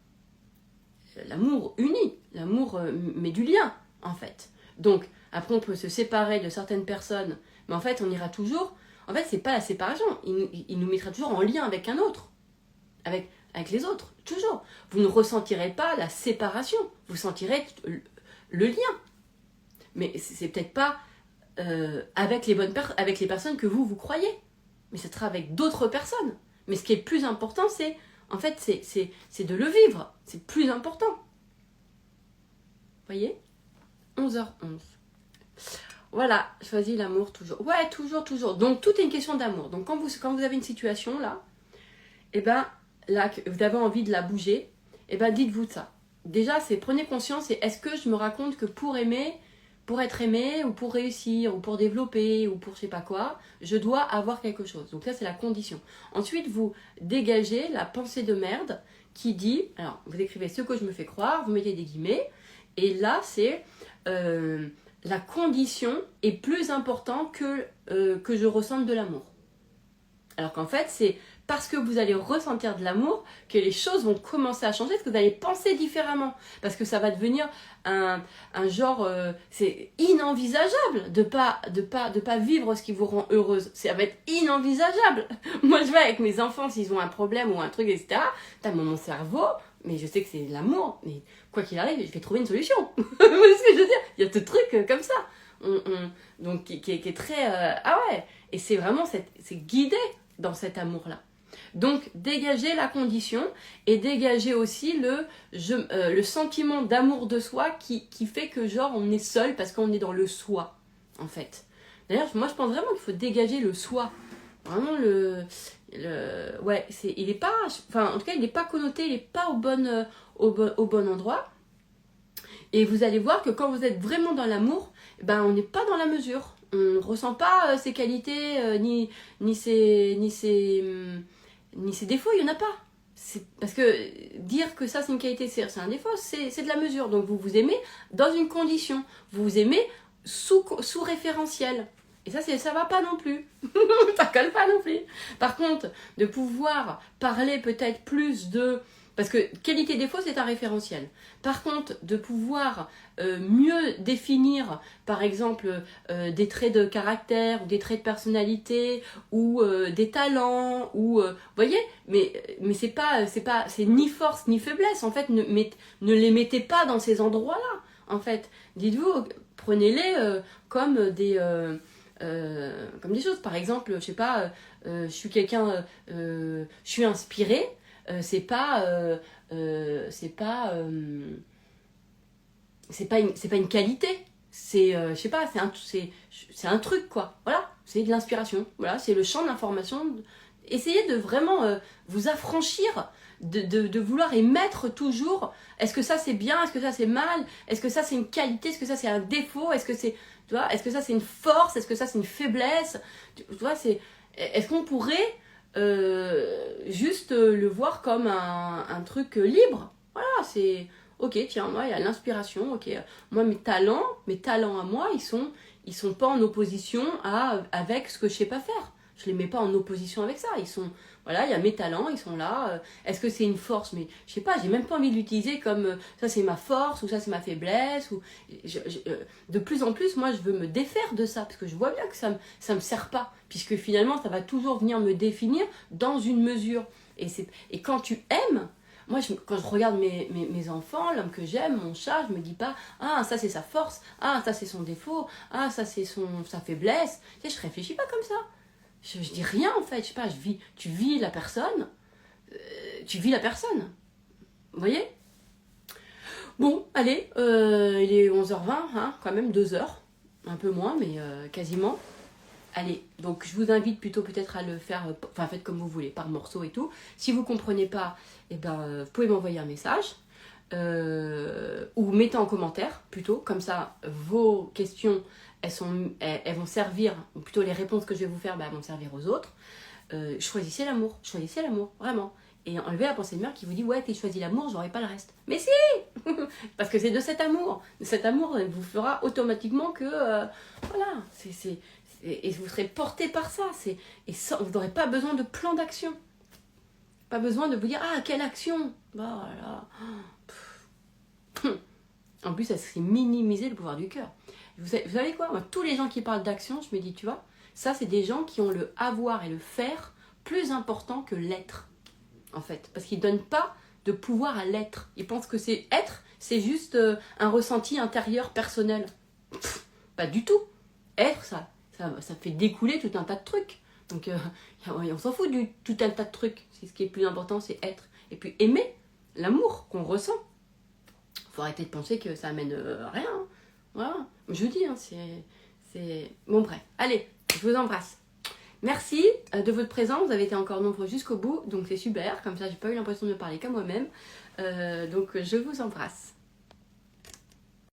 L'amour unit, l'amour met du lien, en fait. Donc, après, on peut se séparer de certaines personnes, mais en fait, on ira toujours... En fait, c'est pas la séparation, il nous mettra toujours en lien avec un autre, avec les autres, toujours. Vous ne ressentirez pas la séparation, vous sentirez le lien. Mais c'est peut-être pas avec les personnes que vous croyez, mais ce sera avec d'autres personnes. Mais ce qui est le plus important, c'est de le vivre. C'est plus important. Vous voyez? 11h11. Voilà, choisis l'amour toujours. Ouais, toujours. Donc, tout est une question d'amour. Donc, quand vous avez une situation, là, et ben, là, que vous avez envie de la bouger, et ben, dites-vous ça. Déjà, prenez conscience, et est-ce que je me raconte que pour être aimé, ou pour réussir, ou pour développer, ou pour je sais pas quoi, je dois avoir quelque chose. Donc ça, c'est la condition. Ensuite, vous dégagez la pensée de merde qui dit, alors, vous écrivez ce que je me fais croire, vous mettez des guillemets, et là, c'est la condition est plus importante que je ressente de l'amour. Alors qu'en fait, c'est parce que vous allez ressentir de l'amour que les choses vont commencer à changer, parce que vous allez penser différemment. Parce que ça va devenir un genre... c'est inenvisageable de pas vivre ce qui vous rend heureuse. Ça va être inenvisageable. Moi, je vais avec mes enfants, s'ils ont un problème ou un truc, etc. T'as mon cerveau, mais je sais que c'est l'amour. Mais quoi qu'il arrive, je vais trouver une solution. Vous voyez ce que je veux dire? Il y a ce truc comme ça. Donc, qui est très... ah ouais. Et c'est vraiment... c'est guidé dans cet amour-là. Donc, dégager la condition et dégager aussi le sentiment d'amour de soi qui fait que, genre, on est seul parce qu'on est dans le soi, en fait. D'ailleurs, moi, je pense vraiment qu'il faut dégager le soi. Vraiment, ouais, il est pas... Enfin, en tout cas, il n'est pas connoté, il n'est pas au bon endroit. Et vous allez voir que quand vous êtes vraiment dans l'amour, ben, on n'est pas dans la mesure. On ne ressent pas ses qualités, ni ses défauts, il n'y en a pas. Parce que dire que ça c'est une qualité, c'est un défaut, c'est de la mesure. Donc vous vous aimez dans une condition. Vous vous aimez sous référentiel. Et ça va pas non plus. Ça colle pas non plus. Par contre, de pouvoir parler peut-être plus de... Parce que qualité-défaut, c'est un référentiel. Par contre, de pouvoir mieux définir, par exemple, des traits de caractère, ou des traits de personnalité, ou des talents, ou... vous voyez? Mais c'est ni force ni faiblesse. En fait, ne les mettez pas dans ces endroits-là. En fait, dites-vous, prenez-les comme des choses. Par exemple, je sais pas, je suis quelqu'un... je suis inspirée. C'est pas une qualité, c'est je sais pas, c'est un truc quoi, voilà, c'est de l'inspiration, voilà, c'est le champ d'information. Essayez de vraiment vous affranchir de vouloir émettre toujours, est-ce que ça c'est bien, est-ce que ça c'est mal, est-ce que ça c'est une qualité, est-ce que ça c'est un défaut, est-ce que ça c'est une force, est-ce que ça c'est une faiblesse, tu vois, est-ce qu'on pourrait juste le voir comme un truc libre. Voilà, c'est ok, tiens, moi il y a l'inspiration, ok, moi mes talents à moi, ils sont pas en opposition avec ce que je sais pas faire. Je les mets pas en opposition avec ça. Voilà, il y a mes talents, ils sont là. Est-ce que c'est une force? Mais je sais pas, j'ai même pas envie de l'utiliser comme ça c'est ma force ou ça c'est ma faiblesse. De plus en plus, moi je veux me défaire de ça parce que je vois bien que ça me sert pas. Puisque finalement, ça va toujours venir me définir dans une mesure. Et quand tu aimes, moi quand je regarde mes enfants, l'homme que j'aime, mon chat, je me dis pas ah ça c'est sa force, ah ça c'est son défaut, ah ça c'est sa faiblesse. Tu sais, je réfléchis pas comme ça. Je dis rien en fait, je sais pas, tu vis la personne, vous voyez? Bon, allez, il est 11h20, hein, quand même 2h, un peu moins, mais quasiment. Allez, donc je vous invite plutôt peut-être à le faire, enfin faites comme vous voulez, par morceaux et tout. Si vous comprenez pas, eh ben, vous pouvez m'envoyer un message, ou mettez en commentaire plutôt, comme ça vos questions elles vont servir, ou plutôt les réponses que je vais vous faire vont servir aux autres. Choisissez l'amour, vraiment. Et enlevez la pensée de mère qui vous dit ouais t'as choisi l'amour, j'aurai pas le reste. Mais si parce que c'est de cet amour vous fera automatiquement que voilà, et vous serez porté par ça, et ça, vous n'aurez pas besoin de plan d'action, pas besoin de vous dire ah quelle action, voilà. En plus, ça serait minimiser le pouvoir du cœur. Vous savez quoi, moi, tous les gens qui parlent d'action, je me dis, tu vois, ça, c'est des gens qui ont le avoir et le faire plus important que l'être, en fait. Parce qu'ils ne donnent pas de pouvoir à l'être. Ils pensent que être, c'est juste un ressenti intérieur personnel. Pas du tout. Être, ça fait découler tout un tas de trucs. Donc, on s'en fout du tout un tas de trucs. Ce qui est plus important, c'est être. Et puis, aimer l'amour qu'on ressent. Faut arrêter de penser que ça amène rien. Hein. Voilà. Je vous dis, hein, c'est... Bon, bref. Allez, je vous embrasse. Merci de votre présence. Vous avez été encore nombreux jusqu'au bout. Donc, c'est super. Comme ça, j'ai pas eu l'impression de me parler qu'à moi-même. Donc, je vous embrasse.